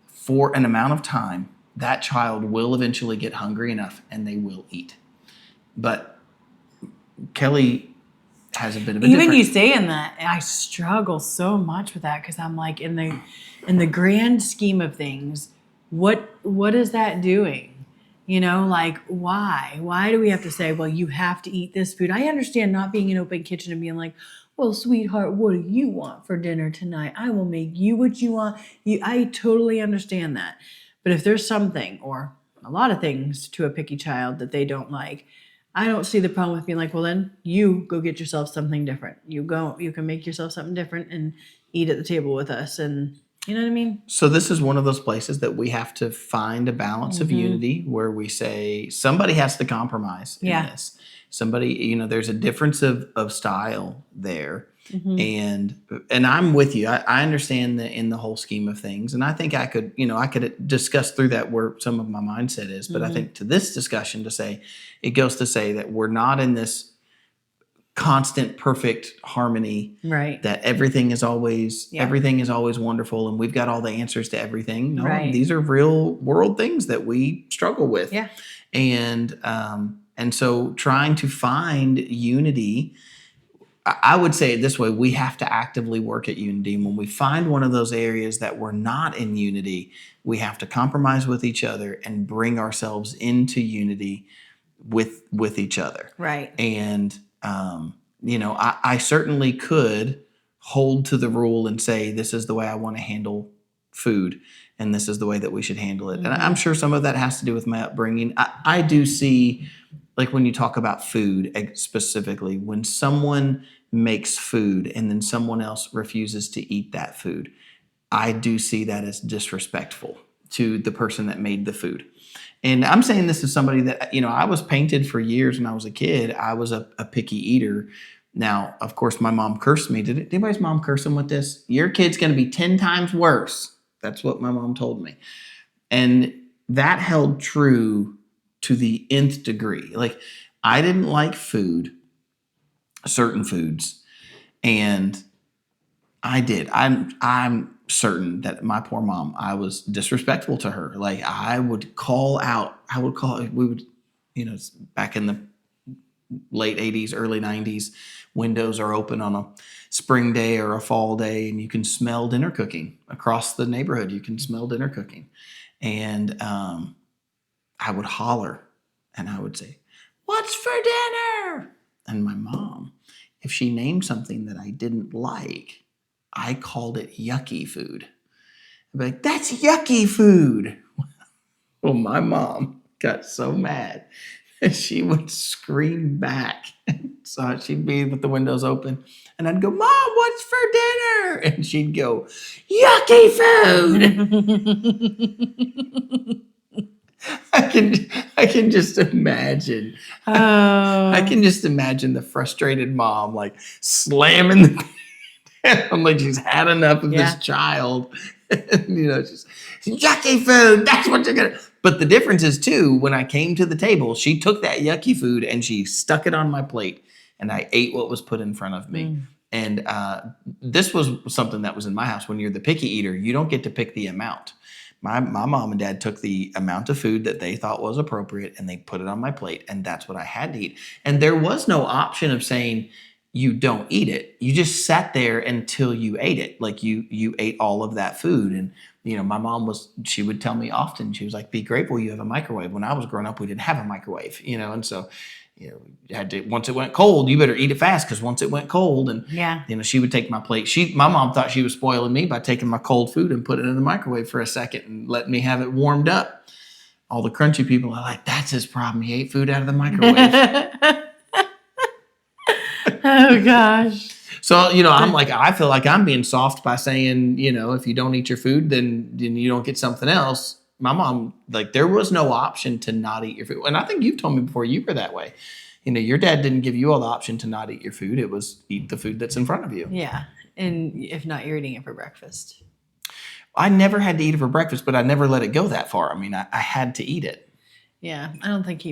for an amount of time, that child will eventually get hungry enough and they will eat. But Kelly has a bit of a even you saying that, I struggle so much with that because I'm like, in the grand scheme of things, what is that doing? Like, why do we have to say, well, you have to eat this food? I understand not being in an open kitchen and being like, well, sweetheart, what do you want for dinner tonight? I will make you what you want. I totally understand that. But if there's something or a lot of things to a picky child that they don't like, I don't see the problem with being like, well, then you go get yourself something different. You can make yourself something different and eat at the table with us. And you know what I mean? So this is one of those places that we have to find a balance of unity where we say somebody has to compromise in this. Somebody, there's a difference of style there. And I'm with you. I understand in the whole scheme of things. And I think I could discuss through that where some of my mindset is. But I think to this discussion it goes to say that we're not in this constant perfect harmony, right? That everything is always wonderful and we've got all the answers to everything. No, Right. These are real world things that we struggle with. Yeah. And so trying to find unity, I would say it this way: we have to actively work at unity. And when we find one of those areas that we're not in unity, we have to compromise with each other and bring ourselves into unity with each other. Right. And I certainly could hold to the rule and say, this is the way I want to handle food, and this is the way that we should handle it. And I'm sure some of that has to do with my upbringing. I do see, like when you talk about food specifically, when someone makes food and then someone else refuses to eat that food, I do see that as disrespectful to the person that made the food. And I'm saying this as somebody that, I was painted for years when I was a kid. I was a picky eater. Now, of course, my mom cursed me. Did anybody's mom curse him with this? Your kid's going to be 10 times worse. That's what my mom told me. And that held true to the nth degree. Like, I didn't like certain foods, and I did. I'm certain that my poor mom, I was disrespectful to her. Like, we would, back in the late 80s, early 90s, windows are open on a spring day or a fall day, and you can smell dinner cooking across the neighborhood. You can smell dinner cooking. And I would holler and I would say, "What's for dinner?" And my mom, if she named something that I didn't like, I called it yucky food. I'd be like, "That's yucky food." Well, my mom got so mad that she would scream back. So she'd be with the windows open, and I'd go, "Mom, what's for dinner?" And she'd go, "Yucky food." I can just imagine. I can just imagine the frustrated mom like slamming the I'm like, she's had enough of this child. She's yucky food. That's what you're gonna. But the difference is too, when I came to the table, she took that yucky food and she stuck it on my plate, and I ate what was put in front of me. And this was something that was in my house. When you're the picky eater, you don't get to pick the amount. My mom and dad took the amount of food that they thought was appropriate and they put it on my plate, and that's what I had to eat. And there was no option of saying, you don't eat it. You just sat there until you ate it. Like you ate all of that food. And, my mom she would tell me often, she was like, "Be grateful you have a microwave." When I was growing up, we didn't have a microwave, and so, you had to, once it went cold, you better eat it fast, because once it went cold, and, she would take my plate. My mom thought she was spoiling me by taking my cold food and putting it in the microwave for a second and letting me have it warmed up. All the crunchy people are like, "That's his problem. He ate food out of the microwave." Oh gosh. So, I'm like, I feel like I'm being soft by saying, if you don't eat your food, then you don't get something else. My mom, like, there was no option to not eat your food. And I think you've told me before you were that way. Your dad didn't give you all the option to not eat your food. It was eat the food that's in front of you. Yeah. And if not, you're eating it for breakfast. I never had to eat it for breakfast, but I never let it go that far. I mean, I had to eat it. Yeah. I don't think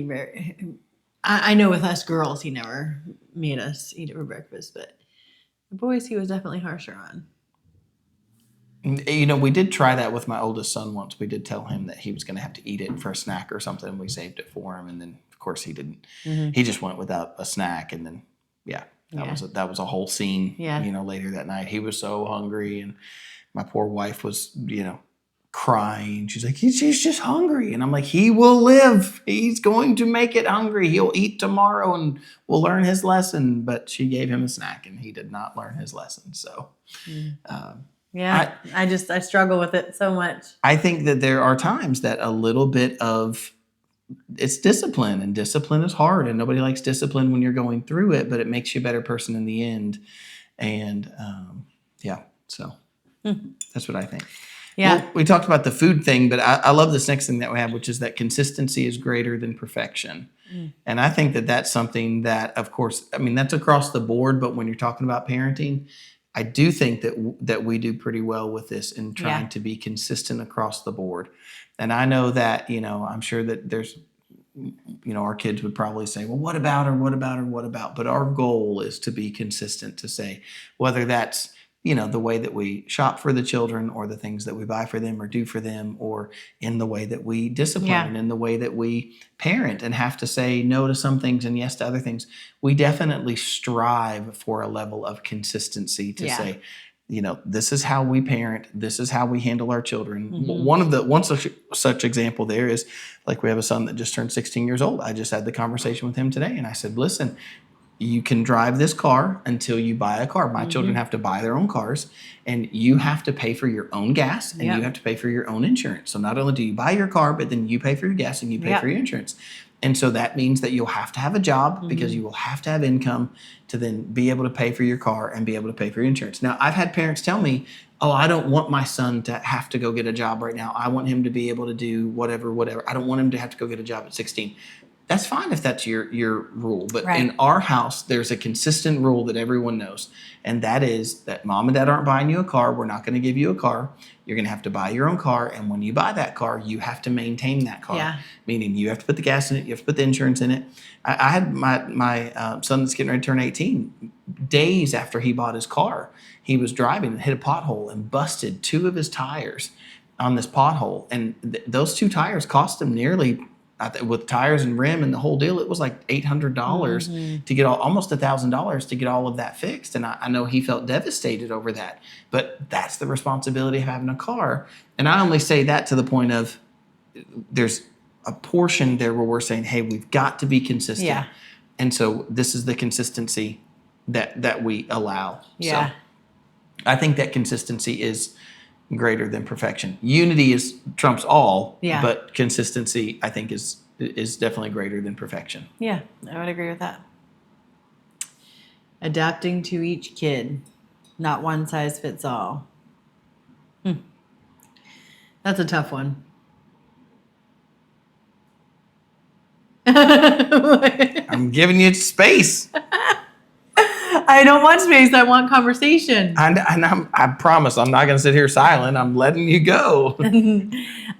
I know with us girls, he never made us eat it for breakfast, but the boys, he was definitely harsher on. We did try that with my oldest son once. We did tell him that he was going to have to eat it for a snack or something. We saved it for him, and then of course he didn't. He just went without a snack, and then that was a whole scene. Later that night, he was so hungry, and my poor wife was crying. She's like, he's just hungry. And I'm like, he will live. He's going to make it hungry. He'll eat tomorrow and will learn his lesson. But she gave him a snack and he did not learn his lesson. So, I struggle with it so much. I think that there are times that a little bit of it's discipline, and discipline is hard, and nobody likes discipline when you're going through it, but it makes you a better person in the end. And so that's what I think. Yeah. Well, we talked about the food thing, but I love this next thing that we have, which is that consistency is greater than perfection. And I think that that's something that, of course, I mean, that's across the board, but when you're talking about parenting, I do think that we do pretty well with this in trying to be consistent across the board. And I know that, I'm sure that there's, our kids would probably say, well, what about, or what about, or what about? But our goal is to be consistent, to say, whether that's, the way that we shop for the children, or the things that we buy for them or do for them, or in the way that we discipline and in the way that we parent and have to say no to some things and yes to other things. We definitely strive for a level of consistency to say, this is how we parent. This is how we handle our children. One such example there is, like, we have a son that just turned 16 years old. I just had the conversation with him today, and I said, listen, you can drive this car until you buy a car. My children have to buy their own cars, and you have to pay for your own gas, and you have to pay for your own insurance. So not only do you buy your car, but then you pay for your gas and you pay for your insurance. And so that means that you'll have to have a job, because you will have to have income to then be able to pay for your car and be able to pay for your insurance. Now, I've had parents tell me, oh, I don't want my son to have to go get a job right now. I want him to be able to do whatever. I don't want him to have to go get a job at 16. That's fine if that's your rule. But in our house, there's a consistent rule that everyone knows. And that is that mom and dad aren't buying you a car. We're not going to give you a car. You're going to have to buy your own car. And when you buy that car, you have to maintain that car. Meaning you have to put the gas in it. You have to put the insurance in it. I had my son that's getting ready to turn 18. Days after he bought his car, he was driving and hit a pothole and busted 2 of his tires on this pothole. And those 2 tires cost him nearly, with tires and rim and the whole deal, it was like $800 to get almost $1,000 to get all of that fixed. And I know he felt devastated over that, but that's the responsibility of having a car. And I only say that to the point of, there's a portion there where we're saying, hey, we've got to be consistent. Yeah. And so this is the consistency that we allow. Yeah. So I think that consistency is greater than perfection. Unity trumps all, but consistency, I think, is definitely greater than perfection. Yeah, I would agree with that. Adapting to each kid, not one size fits all. That's a tough one. I'm giving you space. I don't want space. I want conversation. I promise I'm not going to sit here silent. I'm letting you go.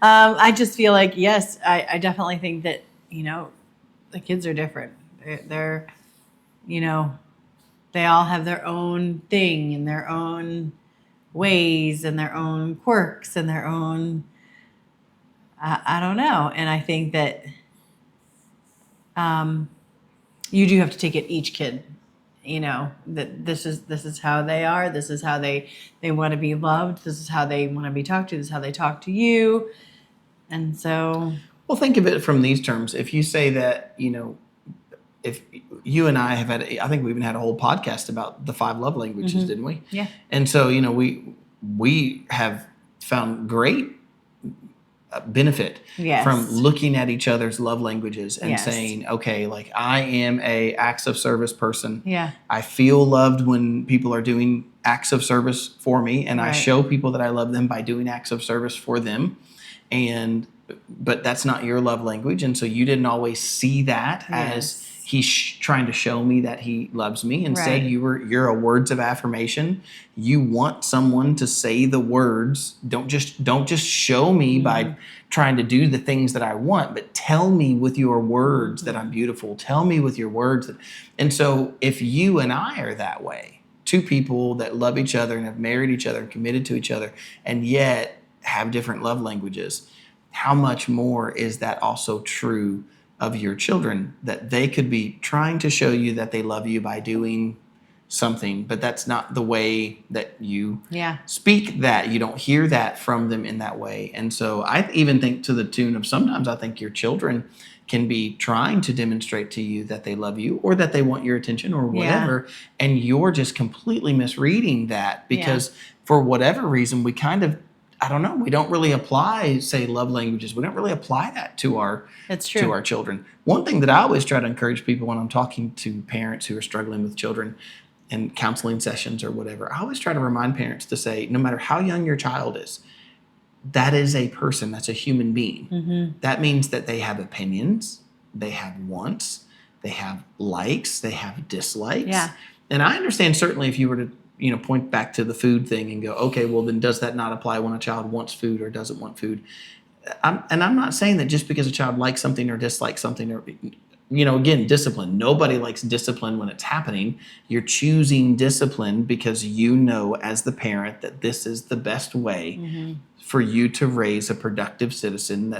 I just feel like, yes, I definitely think that, the kids are different. They're, they all have their own thing and their own ways and their own quirks and their own, I don't know. And I think that you do have to take it each kid. That this is how they are. This is how they want to be loved. This is how they want to be talked to. This is how they talk to you. And so, well, think of it from these terms. If you say that, if you and I have I think we even had a whole podcast about the 5 love languages, didn't we? Yeah. And so, we have found great benefit from looking at each other's love languages and saying, okay, like, I am a acts of service person. Yeah. I feel loved when people are doing acts of service for me, and I show people that I love them by doing acts of service for them. But that's not your love language. And so you didn't always see that as he's trying to show me that he loves me. Instead, you're a words of affirmation. You want someone to say the words. Don't just show me by trying to do the things that I want, but tell me with your words that I'm beautiful. Tell me with your words. And so if you and I are that way, 2 people that love each other and have married each other and committed to each other, and yet have different love languages, how much more is that also true of your children, that they could be trying to show you that they love you by doing something, but that's not the way that you speak that. You don't hear that from them in that way. And so I even think, to the tune of, sometimes I think your children can be trying to demonstrate to you that they love you, or that they want your attention, or whatever, and you're just completely misreading that, because for whatever reason, we kind of, I don't know. We don't really apply, say, love languages. We don't really apply that to our That's true. to our children. One thing that I always try to encourage people when I'm talking to parents who are struggling with children in counseling sessions or whatever, I always try to remind parents to say, no matter how young your child is, that is a person. That's a human being. Mm-hmm. That means that they have opinions, they have wants, they have likes, they have dislikes. Yeah. And I understand certainly if you were to point back to the food thing and go, okay, well then does that not apply when a child wants food or doesn't want food? I'm not saying that just because a child likes something or dislikes something or, again, discipline. Nobody likes discipline when it's happening. You're choosing discipline because as the parent that this is the best way Mm-hmm. for you to raise a productive citizen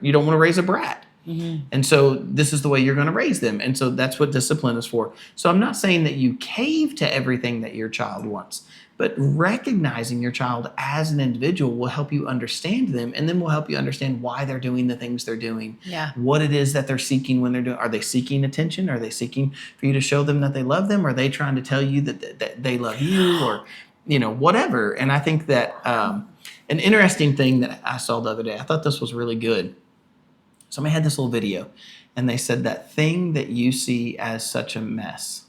you don't want to raise a brat. Mm-hmm. And so this is the way you're going to raise them. And so that's what discipline is for. So I'm not saying that you cave to everything that your child wants, but recognizing your child as an individual will help you understand them, and then will help you understand why they're doing the things they're doing. Yeah. What it is that they're seeking when they're doing. Are they seeking attention? Are they seeking for you to show them that they love them? Are they trying to tell you that they love you, or whatever? And I think that an interesting thing that I saw the other day, I thought this was really good. Somebody had this little video, and they said that thing that you see as such a mess,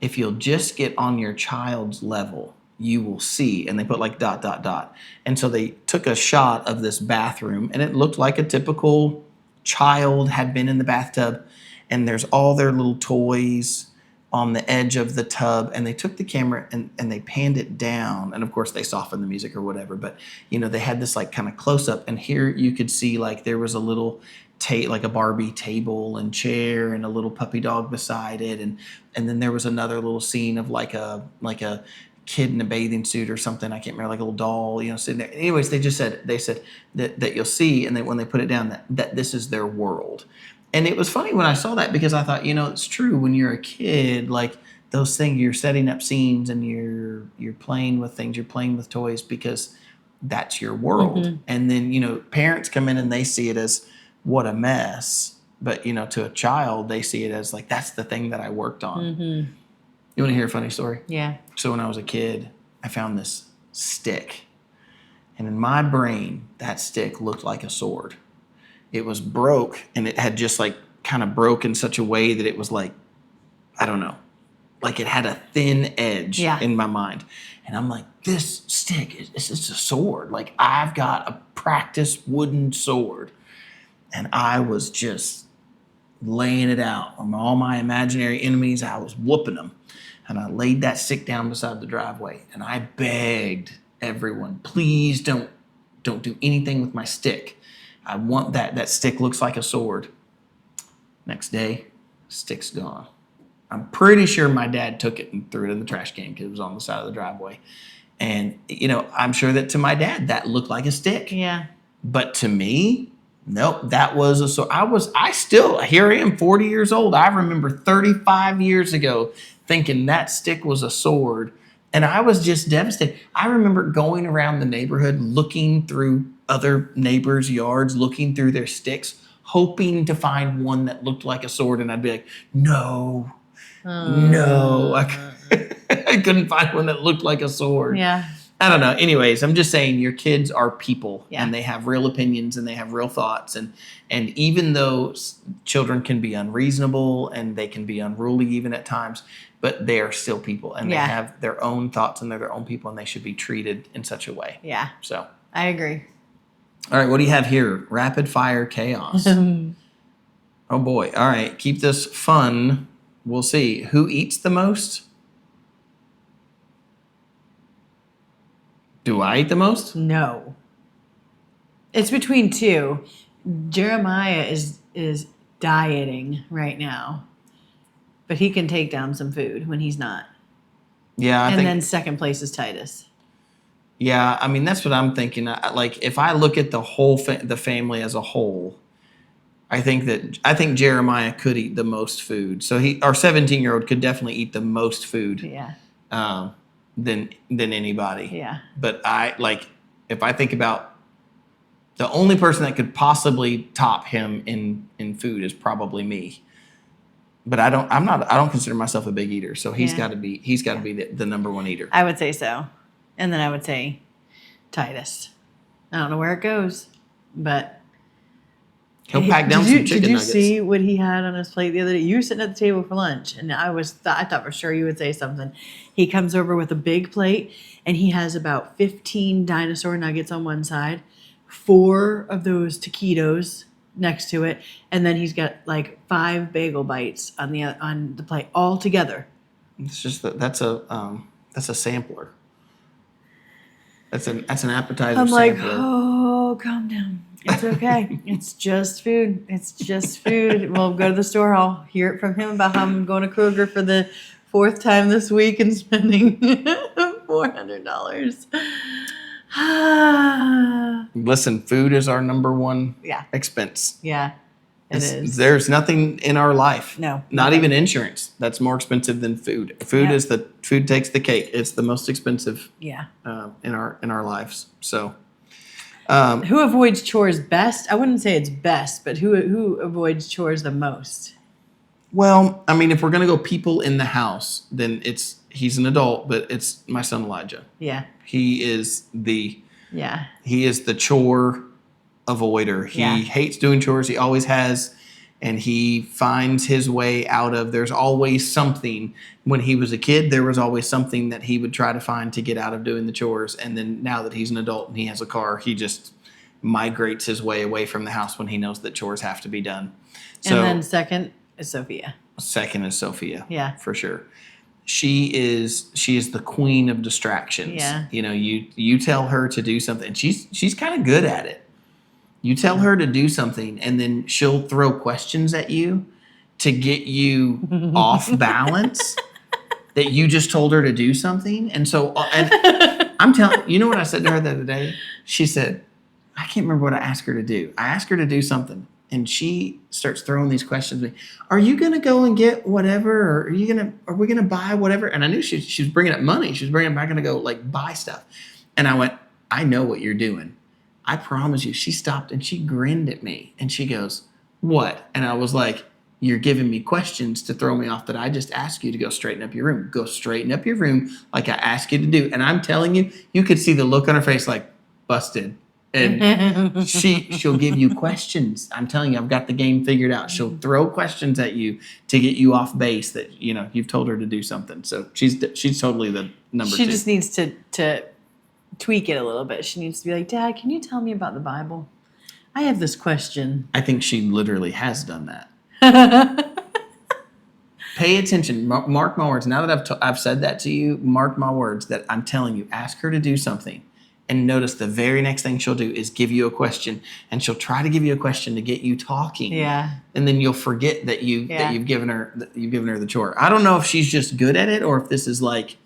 if you'll just get on your child's level, you will see. And they put like ... And so they took a shot of this bathroom, and it looked like a typical child had been in the bathtub, and there's all their little toys on the edge of the tub, and they took the camera and they panned it down, and of course they softened the music or whatever, but they had this like kind of close up, and here you could see like there was a little like a Barbie table and chair and a little puppy dog beside it, and then there was another little scene of like a kid in a bathing suit or something, I can't remember, like a little doll, sitting there. Anyways, they said that you'll see, and then when they put it down, that this is their world. And it was funny when I saw that, because I thought, it's true when you're a kid, like those things, you're setting up scenes and you're playing with things, you're playing with toys because that's your world. Mm-hmm. And then, parents come in and they see it as what a mess. But, to a child, they see it as like, that's the thing that I worked on. Mm-hmm. You want to hear a funny story? Yeah. So when I was a kid, I found this stick. And in my brain, that stick looked like a sword. It was broke, and it had just like kind of broke in such a way that it was like, I don't know, like it had a thin edge in my mind. And I'm like, this stick is just a sword. Like I've got a practiced wooden sword. And I was just laying it out on all my imaginary enemies. I was whooping them. And I laid that stick down beside the driveway, and I begged everyone, please don't do anything with my stick. I want that stick looks like a sword. Next day, stick's gone. I'm pretty sure my dad took it and threw it in the trash can because it was on the side of the driveway. And, I'm sure that to my dad, that looked like a stick. Yeah. But to me, nope, that was a sword. Here I am, 40 years old. I remember 35 years ago thinking that stick was a sword. And I was just devastated. I remember going around the neighborhood, looking through other neighbors' yards, looking through their sticks, hoping to find one that looked like a sword. And I'd be like, no. I couldn't find one that looked like a sword. Yeah. I don't know. Anyways, I'm just saying your kids are people, Yeah. and they have real opinions and they have real thoughts. And even though children can be unreasonable and they can be unruly even at times, but they are still people, and they have their own thoughts, and they're their own people, and they should be treated in such a way. Yeah. So I agree. All right, what do you have here? Rapid fire chaos. Oh boy. All right, keep this fun. We'll see. Who eats the most? Do I eat the most? No. It's between two. Jeremiah is dieting right now, but he can take down some food when he's not. Yeah, and then second place is Titus. Yeah, I mean, that's what I'm thinking. Like, if I look at the whole the family as a whole, I think Jeremiah could eat the most food. So our 17-year-old could definitely eat the most food. Yeah. Than anybody. Yeah. But if I think about the only person that could possibly top him in food is probably me. But I don't consider myself a big eater. So he's got to be the number one eater. I would say so. And then I would say Titus. I don't know where it goes, but He'll pack down some chicken Did you nuggets. see what he had on his plate the other day? You were sitting at the table for lunch, and I thought for sure you would say something. He comes over with a big plate, and he has about 15 dinosaur nuggets on one side, 4 of those taquitos next to it, and then he's got like 5 bagel bites on the plate all together. It's just that's a sampler. That's an appetizer. I'm like, sampler. oh, calm down. It's okay. It's just food. It's just food. We'll go to the store. I'll hear it from him about how I'm going to Kroger for the 4th time this week and spending $400. Listen, food is our number one Yeah. expense. Yeah, it is. There's nothing in our life. No, Not nothing. even insurance that's more expensive than food. Food takes the cake. It's the most expensive Yeah. in our lives. So Who avoids chores best? I wouldn't say it's best, but who avoids chores the most? well, I mean, if we're gonna go people in the house, then he's an adult, but it's my son Elijah. Yeah. He is the Yeah. chore avoider. He Yeah. hates doing chores. He always has. And he finds his way out of, there's always something. When he was a kid, there was always something that he would try to find to get out of doing the chores. And then now that he's an adult and he has a car, he just migrates his way away from the house when he knows that chores have to be done. So And then second is Sophia. second is Sophia. Yeah. For sure. She is the queen of distractions. Yeah. You know, you tell her to do something, and she's kind of good at it. You tell her to do something, and then she'll throw questions at you to get you off balance that you just told her to do something. And so, and I'm telling you know what I said to her the other day? She said, I can't remember what I asked her to do. I asked her to do something, and she starts throwing these questions at me. Are you going to go and get whatever? Or are we going to buy whatever? And I knew she was bringing up money. She was bringing up, I'm going to go like buy stuff. And I went, I know what you're doing. I promise you. She stopped and she grinned at me and she goes, what? And I was like, you're giving me questions to throw me off that I just asked you to go straighten up your room. Go straighten up your room like I asked you to do. And I'm telling you, you could see the look on her face like, busted. And she'll give you questions. I'm telling you, I've got the game figured out. She'll throw questions at you to get you off base that, you know, you've told her to do something. So she's totally the number 2. She just needs to tweak it a little bit. She needs to be like, Dad, can you tell me about the Bible? I have this question. I think she literally has done that. Pay attention. Mark my words. Now that I've said that to you, mark my words that I'm telling you. Ask her to do something, and notice the very next thing she'll do is give you a question, and she'll try to give you a question to get you talking. Yeah. And then you'll forget that you've given her the chore. I don't know if she's just good at it or if this is like,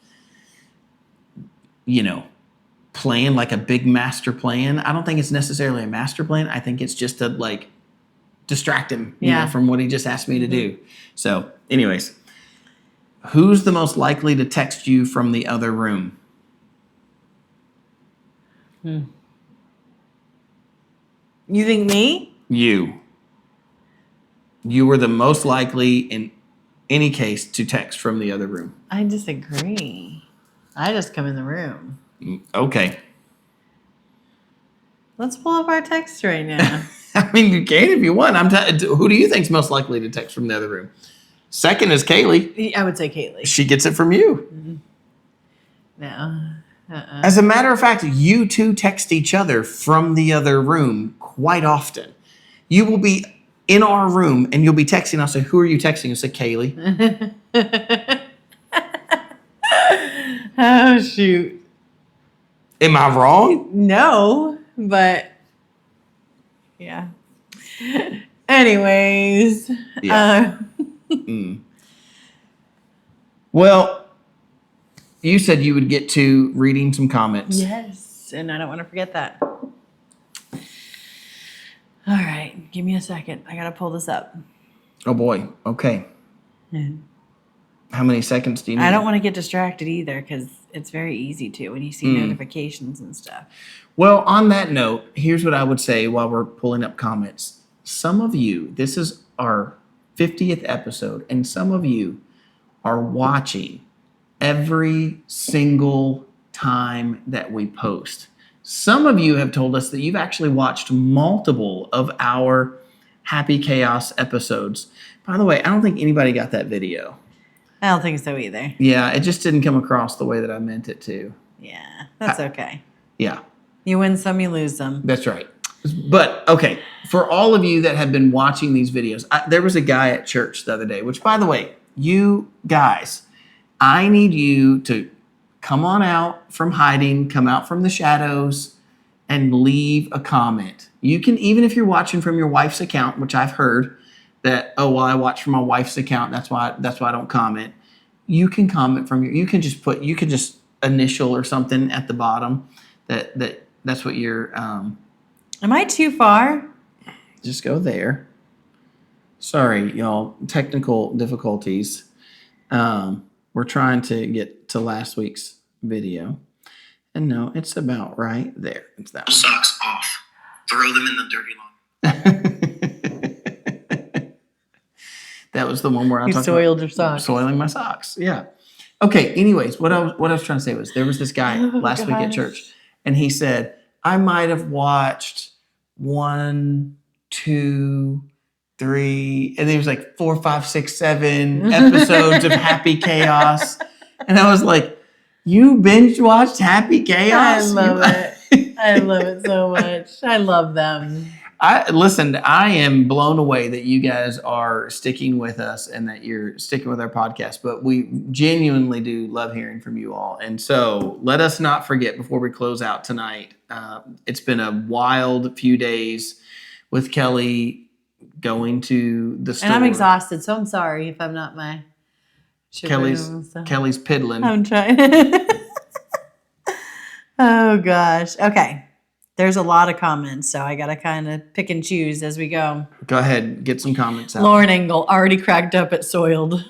you know, plan like a big master plan. I don't think it's necessarily a master plan. I think it's just to like distract him you know, from what he just asked me to do. So anyways, who's the most likely to text you from the other room? You think me? You were the most likely in any case to text from the other room. I disagree. I just come in the room. Okay. Let's pull up our text right now. I mean, you can if you want. Who do you think's most likely to text from the other room? Second is Kaylee. I would say Kaylee. She gets it from you. No. As a matter of fact, you two text each other from the other room quite often. You will be in our room and you'll be texting. I'll say, who are you texting? I'll say, Kaylee. Oh, shoot. Am I wrong? No, but yeah. Anyways. Yeah. Well, you said you would get to reading some comments. Yes, and I don't want to forget that. All right, give me a second. I got to pull this up. Oh, boy. Okay. How many seconds do you need? I don't want to get distracted either because it's very easy to when you see notifications and stuff. Well, on that note, here's what I would say while we're pulling up comments. Some of you, this is our 50th episode, and some of you are watching every single time that we post. Some of you have told us that you've actually watched multiple of our Happy Chaos episodes. By the way, I don't think anybody got that video. I don't think so either. Yeah, it just didn't come across the way that I meant it to. Yeah, that's okay. Yeah. You win some, you lose some. That's right. But, okay, for all of you that have been watching these videos, there was a guy at church the other day, which, by the way, you guys, I need you to come on out from hiding, come out from the shadows, and leave a comment. You can, even if you're watching from your wife's account, which I've heard that, oh, well, I watch from my wife's account, that's why I don't comment. You can comment from you can just initial or something at the bottom that's what you're, Am I too far? just go there. Sorry, y'all, technical difficulties. We're trying to get to last week's video. And no, it's about right there. It's that one. Socks off. Throw them in the dirty laundry. That was the one where I You talked soiled about your socks. soiling my socks. Yeah. Okay. Anyways, what I was trying to say was there was this guy last week at gosh. church, and he said, I might have watched 1, 2, 3, and there was like 4, 5, 6, 7 episodes of Happy Chaos. And I was like, you binge watched Happy I Chaos? love it. I love it so much. I love them. I am blown away that you guys are sticking with us and that you're sticking with our podcast, but we genuinely do love hearing from you all. And so let us not forget before we close out tonight. It's been a wild few days with Kelly going to the store. And I'm exhausted, so I'm sorry if I'm not my Kelly's piddling. I'm trying. Oh gosh. Okay. There's a lot of comments, so I gotta kind of pick and choose as we go. Go ahead, get some comments out. Lauren Engel already cracked up at soiled.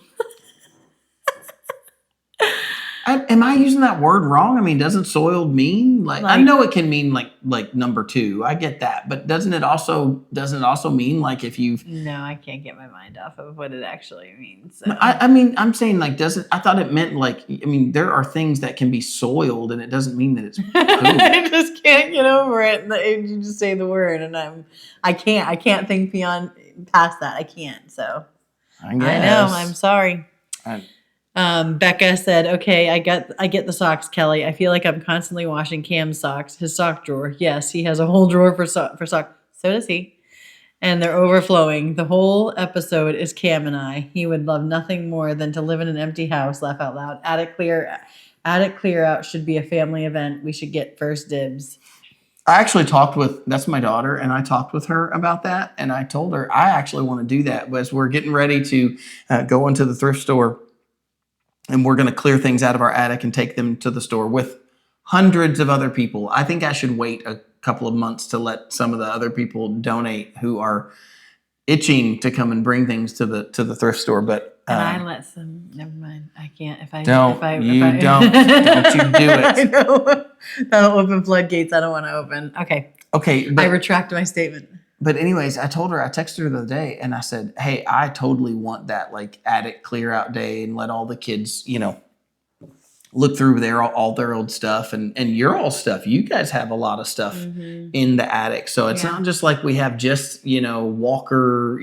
Am I using that word wrong? I mean, doesn't soiled mean I Like- know it can mean like number 2. I get that, but doesn't it also mean like if you've No, I can't get my mind off of what it actually means. So. I mean, I'm saying like I thought it meant like, I mean, there are things that can be soiled and it doesn't mean that it's poop. I just can't get over it. You just say the word, and I can't think past that. I can't. So I I know. I'm sorry. I- Becca said, "Okay, I get the socks, Kelly. I feel like I'm constantly washing Cam's socks. His sock drawer. Yes, he has a whole drawer for socks. So does he. And they're overflowing. The whole episode is Cam and I. He would love nothing more than to live in an empty house. Laugh out loud. Attic clear out should be a family event. We should get first dibs." I actually that's my daughter, and I talked with her about that, and I told her I actually want to do that as we're getting ready to go into the thrift store. And we're going to clear things out of our attic and take them to the store with hundreds of other people. I think I should wait a couple of months to let some of the other people donate who are itching to come and bring things to the thrift store. But And I let some. Never mind. I can't. don't Don't you do it. I know. That'll open floodgates. I don't want to open. Okay. Okay, I retract my statement. But anyways, I texted her the other day and I said, hey, I totally want that like attic clear out day and let all the kids, look through all their old stuff and your old stuff. You guys have a lot of stuff in the attic. So it's not just like we have just, Walker,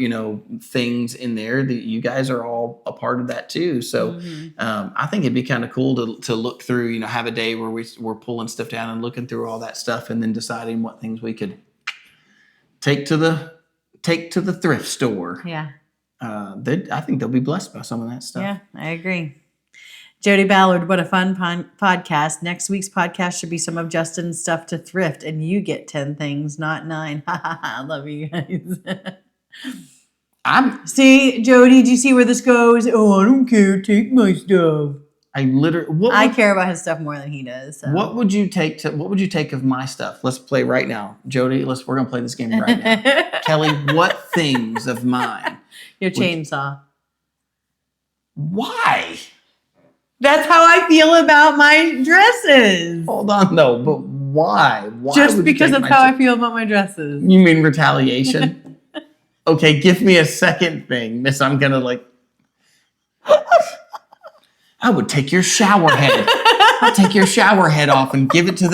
things in there that you guys are all a part of that too. So I think it'd be kind of cool to look through, have a day where we're pulling stuff down and looking through all that stuff and then deciding what things we could take to the thrift store. Yeah. I think they'll be blessed by some of that stuff. Yeah, I agree. Jody Ballard, what a fun podcast. Next week's podcast should be some of Justin's stuff to thrift, and you get 10 things, not 9. I love you guys. See, Jody, do you see where this goes? Oh, I don't care. Take my stuff. I care about his stuff more than he does. So. What would you take of my stuff? Let's play right now. Jody, we're gonna play this game right now. Kelly, what things of mine? Your chainsaw. Why? That's how I feel about my dresses. Hold on, no, but why? Just because that's how I feel about my dresses. You mean retaliation? Okay, give me a second thing, miss. I'm gonna I would take your shower head. I'll take your shower head off and give it to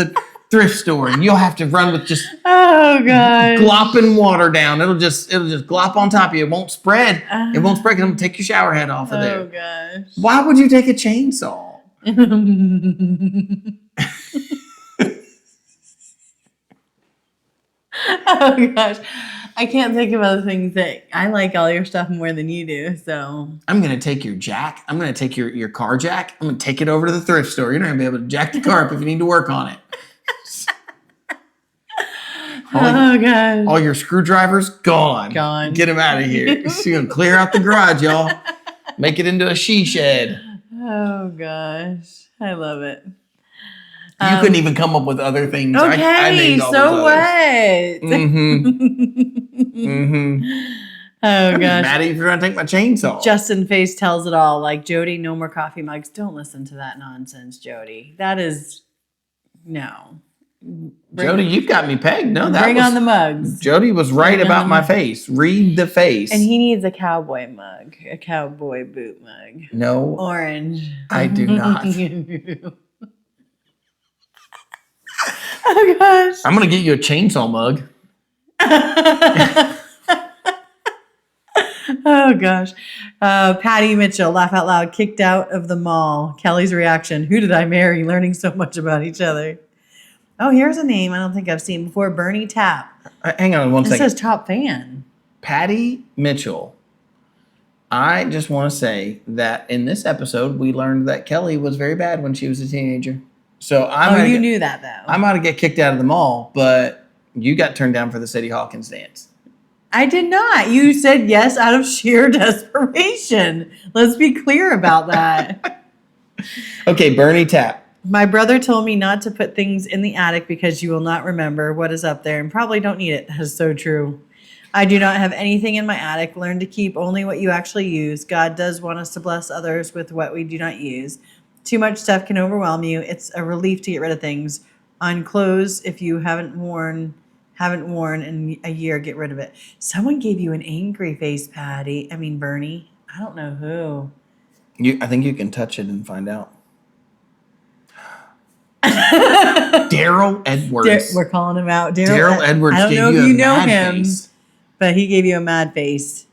thrift store, and you'll have to run with just Oh gosh. glopping water down. It'll just glop on top of you. It won't spread. It won't spread because I'm gonna take your shower head off of there. Oh gosh. Why would you take a chainsaw? Oh gosh. I can't think of other things that I like all your stuff more than you do. So I'm gonna take your jack. I'm gonna take your car jack. I'm gonna take it over to the thrift store. You're not gonna be able to jack the car up if you need to work on it. oh gosh. All your screwdrivers gone. Gone. Get them out of here. She's gonna clear out the garage, y'all. Make it into a she shed. Oh gosh. I love it. You couldn't even come up with other things. Okay, I named all so those what? others. Mm-hmm. Oh gosh. Mad at you for trying to take my chainsaw. Justin Face tells it all. Like, Jody, no more coffee mugs. Don't listen to that nonsense, Jody. That is no. Jody, you've got me pegged. No, that Bring was, on the mugs. Jody was right Bring on about the my mugs. face. Read the face. And he needs a cowboy mug, a cowboy boot mug. No, Orange. I do not. Oh gosh. I'm gonna get you a chainsaw mug. Oh gosh. Patty Mitchell, laugh out loud, kicked out of the mall. Kelly's reaction. Who did I marry? Learning so much about each other. Oh, here's a name I don't think I've seen before. Bernie Tapp. Hang on one It second. says top fan. Patty Mitchell. I just want to say that in this episode, we learned that Kelly was very bad when she was a teenager. So You knew that though. I might have get kicked out of the mall, but you got turned down for the City Hawkins dance. I did not. You said yes out of sheer desperation. Let's be clear about that. Okay, Bernie Tapp. My brother told me not to put things in the attic because you will not remember what is up there and probably don't need it. That is so true. I do not have anything in my attic. Learn to keep only what you actually use. God does want us to bless others with what we do not use. Too much stuff can overwhelm you. It's a relief to get rid of things. On clothes, if you haven't worn in a year, get rid of it. Someone gave you an angry face, Bernie. I don't know who. I think you can touch it and find out. Daryl Edwards. We're calling him out. Daryl Edwards I don't gave know you if a you know mad him, face. but he gave you a mad face.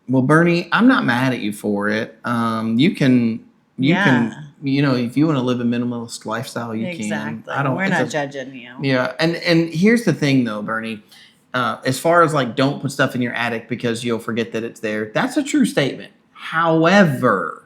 Well, Bernie, I'm not mad at you for it. You can, if you want to live a minimalist lifestyle, you Exactly. can. We're not judging you. Yeah, and here's the thing though, Bernie. As far as like don't put stuff in your attic because you'll forget that it's there. That's a true statement. However,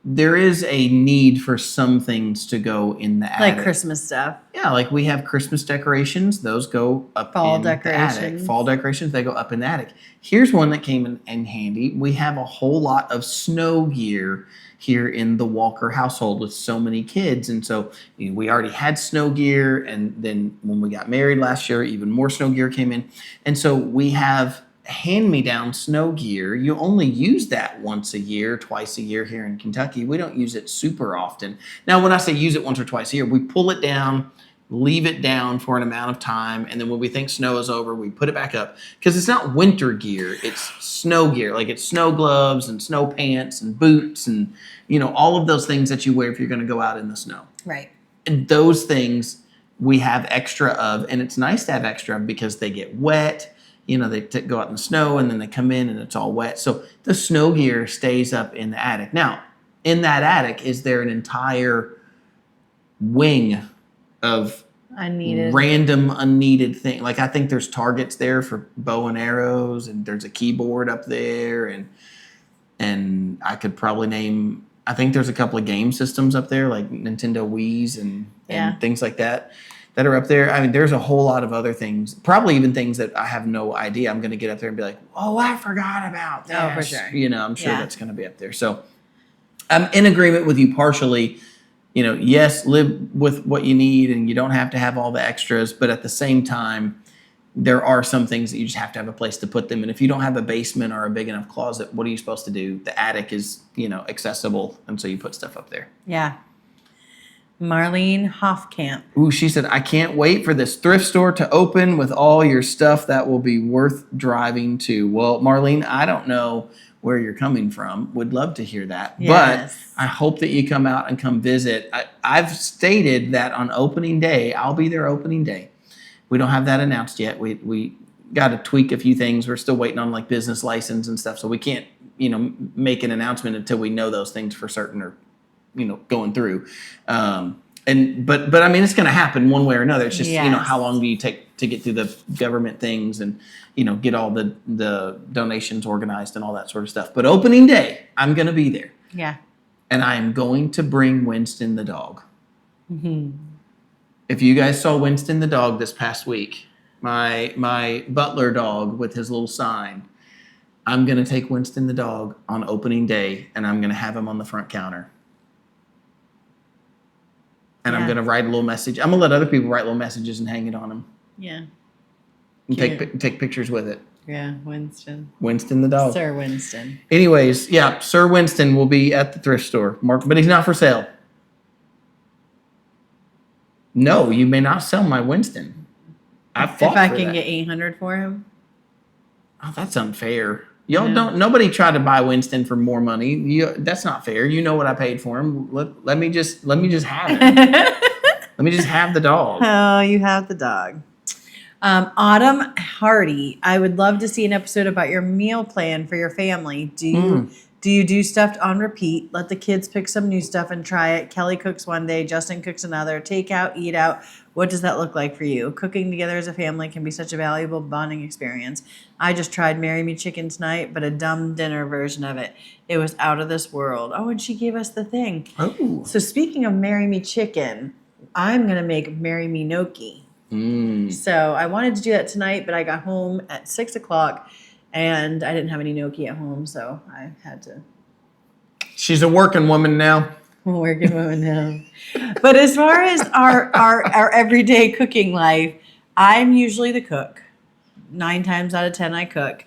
there is a need for some things to go in the attic. Like Christmas stuff. Yeah, like we have Christmas decorations. Those go up Fall in the attic. decorations. Fall decorations, they go up in the attic. Here's one that came in handy. We have a whole lot of snow gear here in the Walker household with so many kids. And so we already had snow gear. And then when we got married last year, even more snow gear came in. And so we have hand-me-down snow gear. You only use that once a year, twice a year here in Kentucky. We don't use it super often. Now, when I say use it once or twice a year, we pull it down, leave it down for an amount of time, and then when we think snow is over, we put it back up. Because it's not winter gear, it's snow gear. Like it's snow gloves and snow pants and boots and, all of those things that you wear if you're going to go out in the snow. Right. And those things we have extra of, and it's nice to have extra of because they get wet. They go out in the snow and then they come in and it's all wet. So the snow gear stays up in the attic. Now, in that attic, is there an entire wing of random unneeded thing? Like I think there's targets there for bow and arrows, and there's a keyboard up there, and I could probably name. I think there's a couple of game systems up there, like Nintendo Wii's and things like that are up there. I mean, there's a whole lot of other things, probably even things that I have no idea. I'm going to get up there and be like, oh, I forgot about this. Oh, for sure. I'm sure that's going to be up there. So I'm in agreement with you partially. Yes, live with what you need and you don't have to have all the extras. But at the same time, there are some things that you just have to have a place to put them. And if you don't have a basement or a big enough closet, what are you supposed to do? The attic is, accessible. And so you put stuff up there. Yeah. Marlene Hofkamp. Ooh, she said, I can't wait for this thrift store to open with all your stuff. That will be worth driving to. Well, Marlene, I don't know where you're coming from. Would love to hear that. Yes. But I hope that you come out and come visit. I've stated that on opening day, I'll be there opening day. We don't have that announced yet. We got to tweak a few things. We're still waiting on like business license and stuff. So we can't, make an announcement until we know those things for certain or, going through. But I mean, it's going to happen one way or another. It's just, Yes. how long do you take to get through the government things and, get all the donations organized and all that sort of stuff. But opening day, I'm going to be there. Yeah. And I am going to bring Winston the dog. Mm-hmm. If you guys saw Winston the dog this past week, my butler dog with his little sign, I'm going to take Winston the dog on opening day and I'm going to have him on the front counter. And I'm going to write a little message. I'm going to let other people write little messages and hang it on him. Yeah. And take pictures with it. Yeah, Winston. Winston the dog. Sir Winston. Anyways, yeah, Sir Winston will be at the thrift store, but he's not for sale. No, you may not sell my Winston. I fought If I for can that. get 800 for him. Oh, that's unfair. Y'all don't. Nobody tried to buy Winston for more money. That's not fair. You know what I paid for him. Let me just have it. Let me just have the dog. Oh, you have the dog. Autumn Hardy, I would love to see an episode about your meal plan for your family. Do you do stuff on repeat? Let the kids pick some new stuff and try it. Kelly cooks one day, Justin cooks another. Take out, eat out. What does that look like for you? Cooking together as a family can be such a valuable bonding experience. I just tried Marry Me Chicken tonight, but a dumb dinner version of it. It was out of this world. Oh, and she gave us the thing. Oh. So speaking of Marry Me Chicken, I'm going to make Marry Me Gnocchi. So I wanted to do that tonight, but I got home at 6 o'clock and I didn't have any gnocchi at home, so I had to. She's a working woman now. Working woman now. But as far as our everyday cooking life, I'm usually the cook. 9 times out of 10, I cook.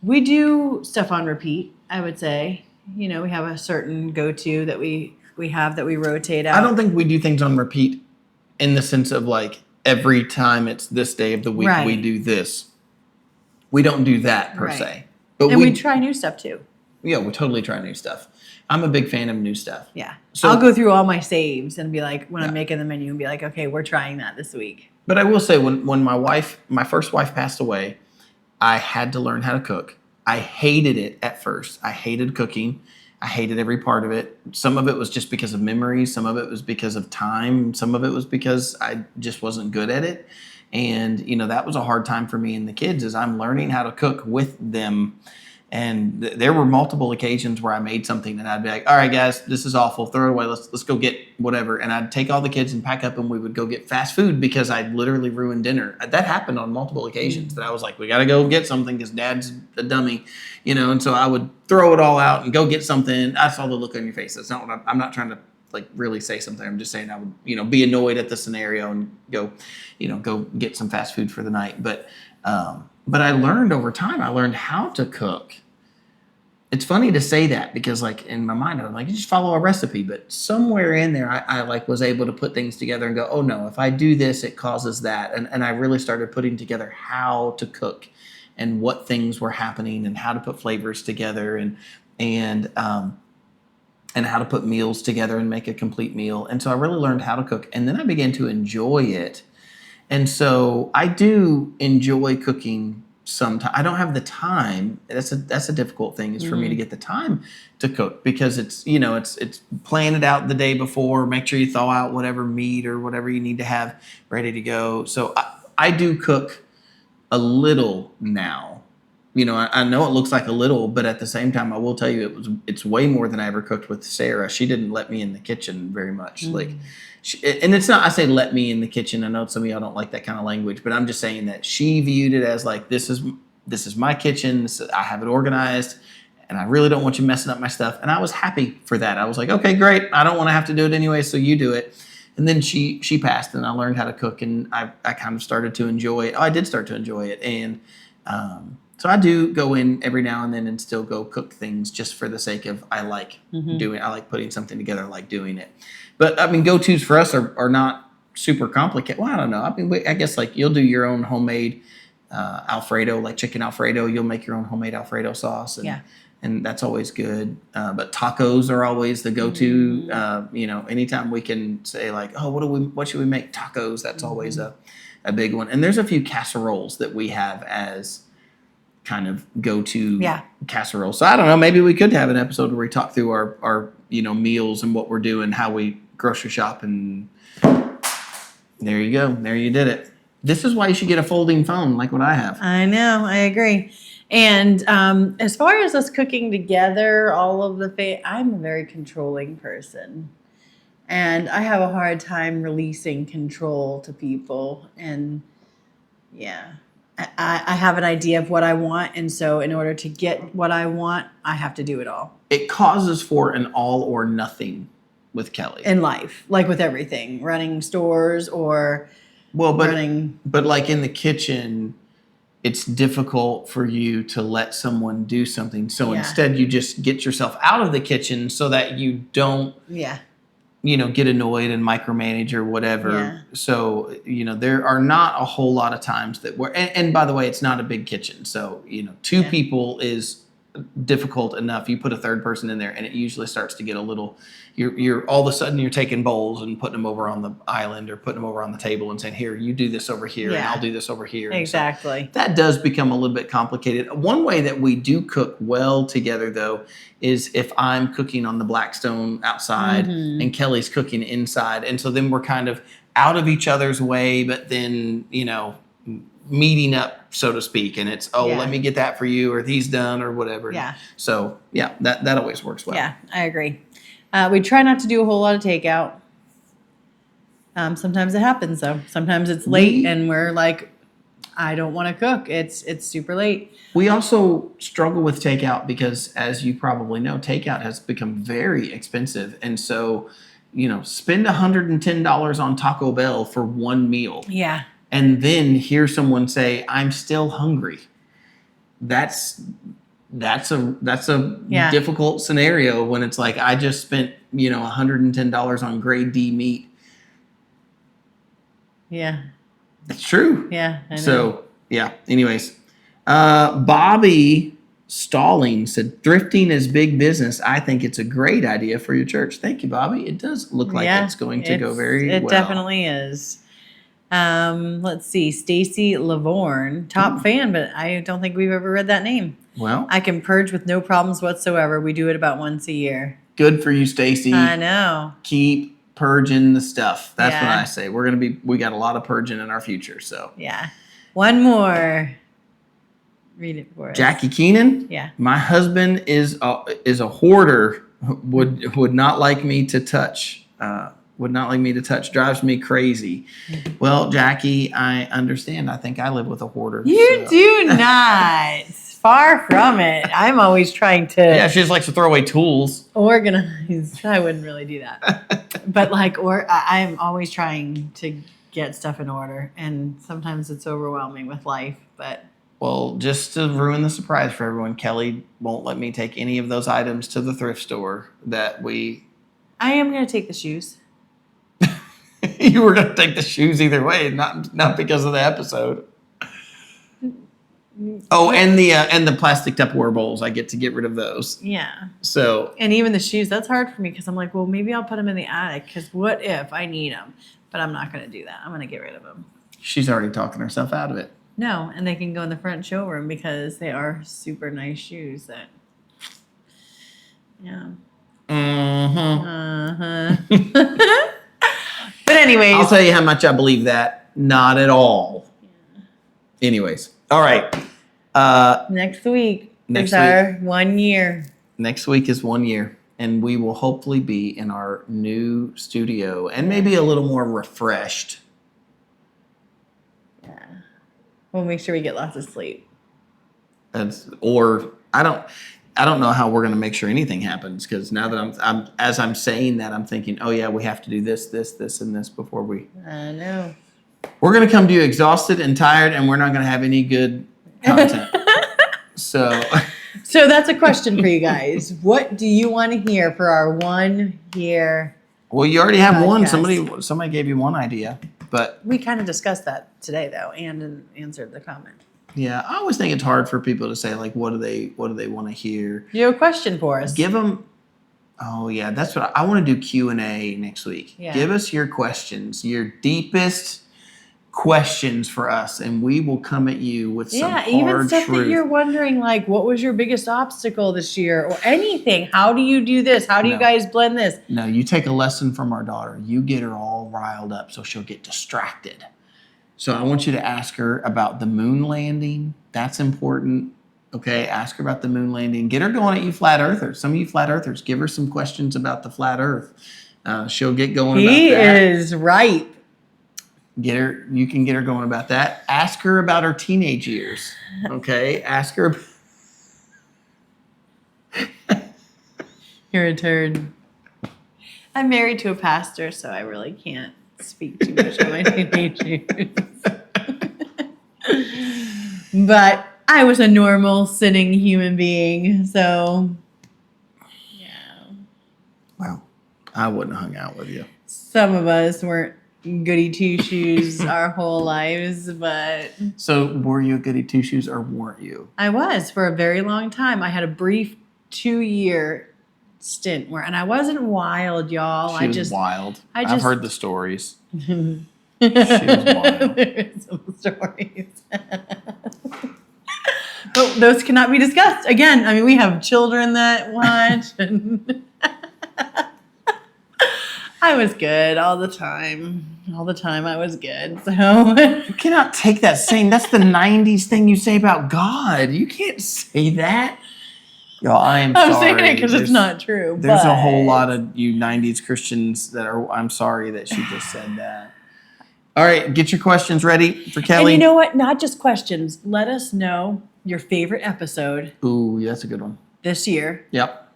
We do stuff on repeat, I would say. We have a certain go-to that we have that we rotate out. I don't think we do things on repeat in the sense of like every time it's this day of the week we do this. We don't do that per se. But we try new stuff too. Yeah, we totally try new stuff. I'm a big fan of new stuff. Yeah. So, I'll go through all my saves and be like, when I'm making the menu and be like, okay, we're trying that this week. But I will say when my first wife passed away, I had to learn how to cook. I hated it at first. I hated cooking. I hated every part of it. Some of it was just because of memory. Some of it was because of time. Some of it was because I just wasn't good at it. And, that was a hard time for me and the kids as I'm learning how to cook with them. And there were multiple occasions where I made something and I'd be like, all right, guys, this is awful. Throw it away. Let's go get whatever. And I'd take all the kids and pack up and we would go get fast food because I'd literally ruined dinner. That happened on multiple occasions that I was like, we got to go get something because dad's a dummy, And so I would throw it all out and go get something. I saw the look on your face. That's not what I'm not trying to like really say something. I'm just saying I would, be annoyed at the scenario and go get some fast food for the night. But I learned over time, I learned how to cook. It's funny to say that because like in my mind, I'm like, you just follow a recipe. But somewhere in there, I like was able to put things together and go, oh no, if I do this, it causes that. And I really started putting together how to cook and what things were happening and how to put flavors together and how to put meals together and make a complete meal. And so I really learned how to cook. And then I began to enjoy it. And so I do enjoy cooking sometimes. I don't have the time. That's a difficult thing is for me to get the time to cook because it's plan it out the day before, make sure you thaw out whatever meat or whatever you need to have ready to go. So I do cook a little now. I know it looks like a little, but at the same time, I will tell you it's way more than I ever cooked with Sarah. She didn't let me in the kitchen very much. And it's not, I say let me in the kitchen. I know some of y'all don't like that kind of language, but I'm just saying that she viewed it as like, this is my kitchen. I have it organized and I really don't want you messing up my stuff. And I was happy for that. I was like, okay, great. I don't want to have to do it anyway. So you do it. And then she passed and I learned how to cook and I kind of started to enjoy it. Oh, I did start to enjoy it. And, So I do go in every now and then and still go cook things just for the sake of I like putting something together. I like doing it. But I mean, go-tos for us are not super complicated. Well, I don't know. I mean, I guess like you'll do your own homemade Alfredo, like chicken Alfredo. You'll make your own homemade Alfredo sauce. And that's always good. But tacos are always the go-to. Anytime we can say like, oh, what should we make? Tacos. That's always a big one. And there's a few casseroles that we have as kind of go-to casseroles. So I don't know. Maybe we could have an episode where we talk through our meals and what we're doing, how we grocery shop, and there you go. There you did it. This is why you should get a folding phone like what I have. I know. I agree. And as far as us cooking together, all of I'm a very controlling person. And I have a hard time releasing control to people. And I have an idea of what I want. And so in order to get what I want, I have to do it all. It causes for an all or nothing with Kelly. In life, like with everything, running stores or running. But like in the kitchen, it's difficult for you to let someone do something. So instead you just get yourself out of the kitchen so that you don't get annoyed and micromanage or whatever. Yeah. So, there are not a whole lot of times that and by the way, it's not a big kitchen. So, two people is difficult enough. You put a third person in there and it usually starts to get a little, you're all of a sudden you're taking bowls and putting them over on the island or putting them over on the table and saying, here, you do this over here and I'll do this over here. Exactly. So that does become a little bit complicated. One way that we do cook well together though, is if I'm cooking on the Blackstone outside and Kelly's cooking inside. And so then we're kind of out of each other's way, but then, meeting up, so to speak. And it's, let me get that for you, or these done or whatever. Yeah. So that always works well. Yeah, I agree. We try not to do a whole lot of takeout. Sometimes it happens though. Sometimes it's late and we're like, I don't want to cook. It's super late. We also struggle with takeout because, as you probably know, takeout has become very expensive. And so, spend $110 on Taco Bell for one meal. Yeah. And then hear someone say, I'm still hungry. That's a difficult scenario when it's like, I just spent, $110 on grade D meat. Yeah. It's true. Yeah. I know. So, anyways. Bobby Stalling said, thrifting is big business. I think it's a great idea for your church. Thank you, Bobby. It does look like it's going to go very well. It definitely is. Let's see. Stacy Lavorne, top fan, but I don't think we've ever read that name. Well, I can purge with no problems whatsoever. We do it about once a year. Good for you, Stacy. I know. Keep purging the stuff. That's what I say. We got a lot of purging in our future. So one more. Read it for us. Jackie Keenan. Yeah. My husband is a hoarder. Would not like me to touch. Drives me crazy. Well, Jackie, I understand. I think I live with a hoarder. You do not. Far from it. I'm always trying to. Yeah, she just likes to throw away tools. Organize. I wouldn't really do that. But I'm always trying to get stuff in order. And sometimes it's overwhelming with life. But. Well, just to ruin the surprise for everyone, Kelly won't let me take any of those items to the thrift store that we. I am going to take the shoes. You were going to take the shoes either way, not because of the episode. Oh, and the plastic Tupperware bowls, I get to get rid of those. Yeah. So. And even the shoes, that's hard for me because I'm like, well, maybe I'll put them in the attic because what if I need them? But I'm not going to do that. I'm going to get rid of them. She's already talking herself out of it. No, and they can go in the front showroom because they are super nice shoes that. Yeah. But anyways. I'll tell you how much I believe that. Not at all. Yeah. Anyways. All right. Next week is our 1 year. Next week is 1 year. And we will hopefully be in our new studio and maybe a little more refreshed. Yeah. We'll make sure we get lots of sleep. I don't know how we're going to make sure anything happens because now that I'm saying that, I'm thinking, oh yeah, we have to do this, and this before we. I know. We're going to come to you exhausted and tired, and we're not going to have any good content. So So that's a question for you guys. What do you want to hear for our 1 year? well, you already have one. Podcast. Somebody gave you one idea, but We kind of discussed that today, though, and answered the comment. yeah, I always think it's hard for people to say like, what do they want to hear? You have a question for us? Give them. Oh yeah, that's what I want to do Q&A next week. Yeah. Give us your questions, your deepest questions for us, and we will come at you with some even hard stuff truth. that you're wondering, like, what was your biggest obstacle this year, or anything? How do you do this? How do you No. guys blend this? No, you take a lesson from our daughter. You get her all riled up so she'll get distracted. So I want you to ask her about the moon landing. That's important. Okay, ask her about the moon landing. Get her going at you flat earthers. Some of you flat earthers, give her some questions about the flat earth. She'll get going He about that. is right. You can get her going about that. Ask her about her teenage years. Okay, ask her. You're a turd. I'm married to a pastor, so I really can't speak too much on my teenage years. But I was a normal, sinning human being, so yeah. Well, I wouldn't have hung out with you. Some of us weren't goody two shoes our whole lives, but So were you a goody two shoes or weren't you? I was for a very long time. I had a brief 2-year stint and I wasn't wild, y'all. She was wild. I've just- heard the stories. She was wild. There's some stories. But those cannot be discussed. Again, I mean, we have children that watch. And I was good all the time. All the time I was good. So You cannot take that saying. That's the 90s thing you say about God. You can't say that. Yo, I am sorry. I'm saying it because it's There's- not true. There's a but- whole lot of you 90s Christians that are, I'm sorry that she just said that. All right, get your questions ready for Kelly. And you know what? Not just questions. Let us know your favorite episode Ooh, that's a good one. this year. Yep.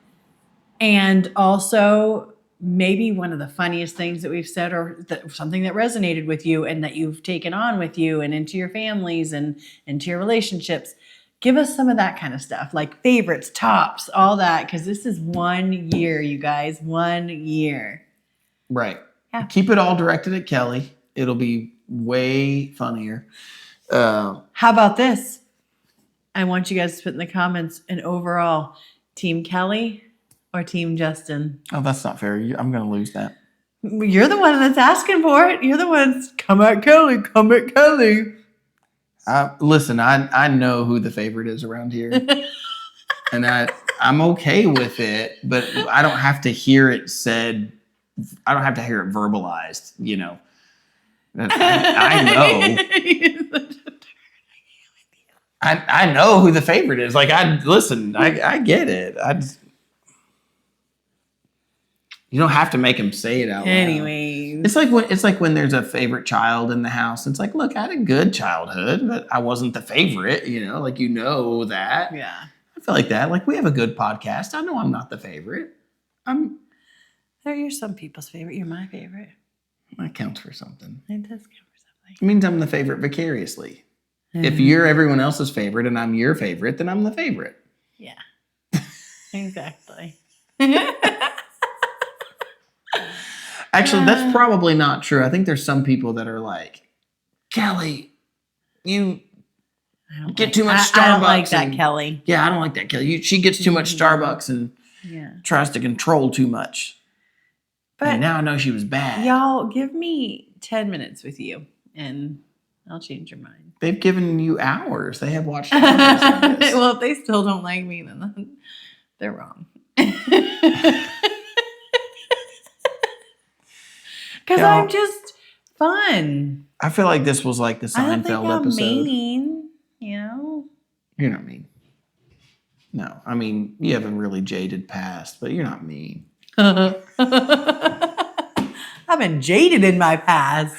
And also maybe one of the funniest things that we've said, or something that resonated with you and that you've taken on with you and into your families and into your relationships. Give us some of that kind of stuff, like favorites, tops, all that, because this is 1 year, you guys. 1 year. Right. Yeah. Keep it all directed at Kelly. It'll be way funnier. How about this? I want you guys to put in the comments an overall Team Kelly or Team Justin. Oh, that's not fair. I'm going to lose that. You're the one that's asking for it. You're the ones. Come at Kelly. Come at Kelly. Listen, I know who the favorite is around here. And I'm okay with it, but I don't have to hear it said. I don't have to hear it verbalized, you know. I know. I know who the favorite is. Like, I get it. You don't have to make him say it out loud. Anyways. It's like when there's a favorite child in the house. It's like, look, I had a good childhood, but I wasn't the favorite, you know, like, you know that. Yeah. I feel like that. Like, we have a good podcast. I know I'm not the favorite. You're some people's favorite. You're my favorite. That counts for something. It does count for something. It means I'm the favorite vicariously. If you're everyone else's favorite and I'm your favorite, then I'm the favorite. Yeah. Exactly. Actually, that's probably not true. I think there's some people that are like, Kelly, you get too much Starbucks. I don't like that, and- Kelly. Yeah, I don't like that, Kelly. She gets too much Starbucks and Yeah. tries to control too much. But And now I know she was bad. y'all, give me 10 minutes with you and I'll change your mind. They've given you hours. They have watched hours of this. Well, if they still don't like me, then they're wrong. Because Yeah. I'm just fun. I feel like this was like the I don't think Seinfeld I'm episode. mean, you know? You're not mean. No, I mean, you have a really jaded past, but you're not mean. I've been jaded in my past.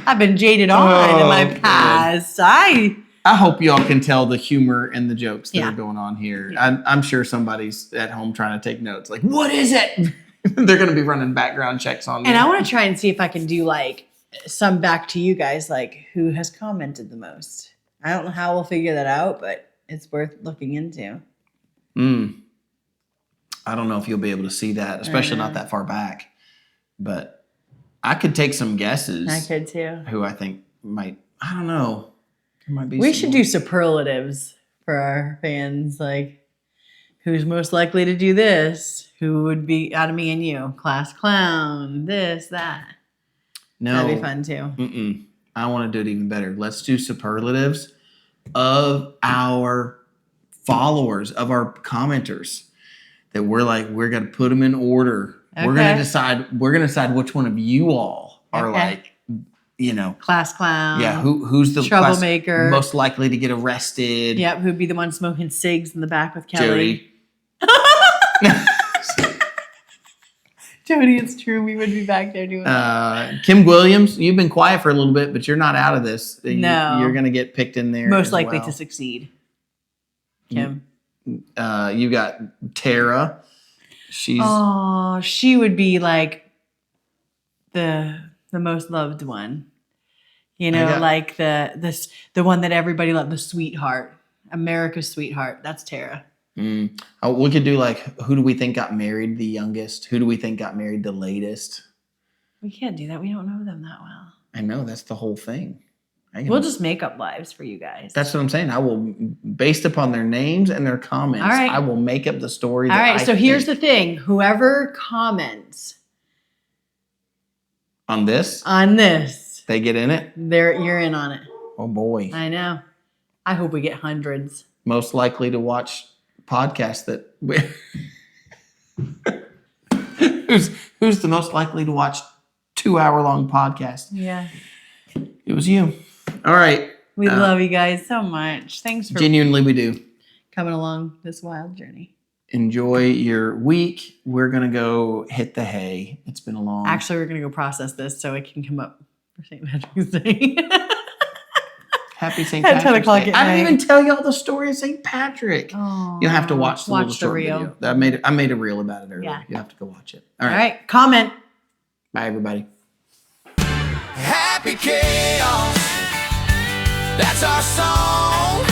I've been jaded on in my Oh, good. past. I hope y'all can tell the humor and the jokes that Yeah. are going on here. Yeah. I'm sure somebody's at home trying to take notes. Like, what is it? They're going to be running background checks on me. And I want to try and see if I can do like some back to you guys, like who has commented the most. I don't know how we'll figure that out, but it's worth looking into. I don't know if you'll be able to see that, especially not that far back. But I could take some guesses. I could too. Who I think might, I don't know. There might be We some should do superlatives for our fans, like who's most likely to do this? Who would be out of me and you? Class clown, this, that. No. That'd be fun too. I want to do it even better. Let's do superlatives of our followers, of our commenters. That we're going to put them in order. Okay. We're going to decide which one of you all are like, class clown. Yeah, who's the troublemaker most likely to get arrested? Yep, who'd be the one smoking cigs in the back with Kelly? Jody. Jody, it's true. We would be back there doing that. Kim Williams, you've been quiet for a little bit, but you're not out of this. No. You're going to get picked in there. Most likely to succeed. Kim. You got Tara. She would be like the most loved one. Like the one that everybody loved, the sweetheart, America's sweetheart. That's Tara. We could do like, who do we think got married the youngest? Who do we think got married the latest? We can't do that. We don't know them that well. I know, that's the whole thing. We'll just make up lives for you guys. That's what I'm saying. I will, based upon their names and their comments, all right. I will make up the story. All right. So here's the thing. Whoever comments on this, they get in it. You're in on it. Oh boy. I know. I hope we get hundreds. Most likely to watch podcasts that who's the most likely to watch 2-hour-long podcast? Yeah. It was you. All right. We love you guys so much. Thanks for genuinely we do coming along this wild journey. Enjoy your week. We're gonna go hit the hay. It's been a long. Actually, we're gonna go process this so it can come up for St. Patrick's Day. Happy St. At Patrick's 10 o'clock Day. at I didn't night. even tell y'all the story of St. Patrick. Oh, You'll have to watch the short reel. video. I made a reel about it earlier. Yeah. You have to go watch it. All right. Comment. Bye, everybody. Happy chaos, that's our song.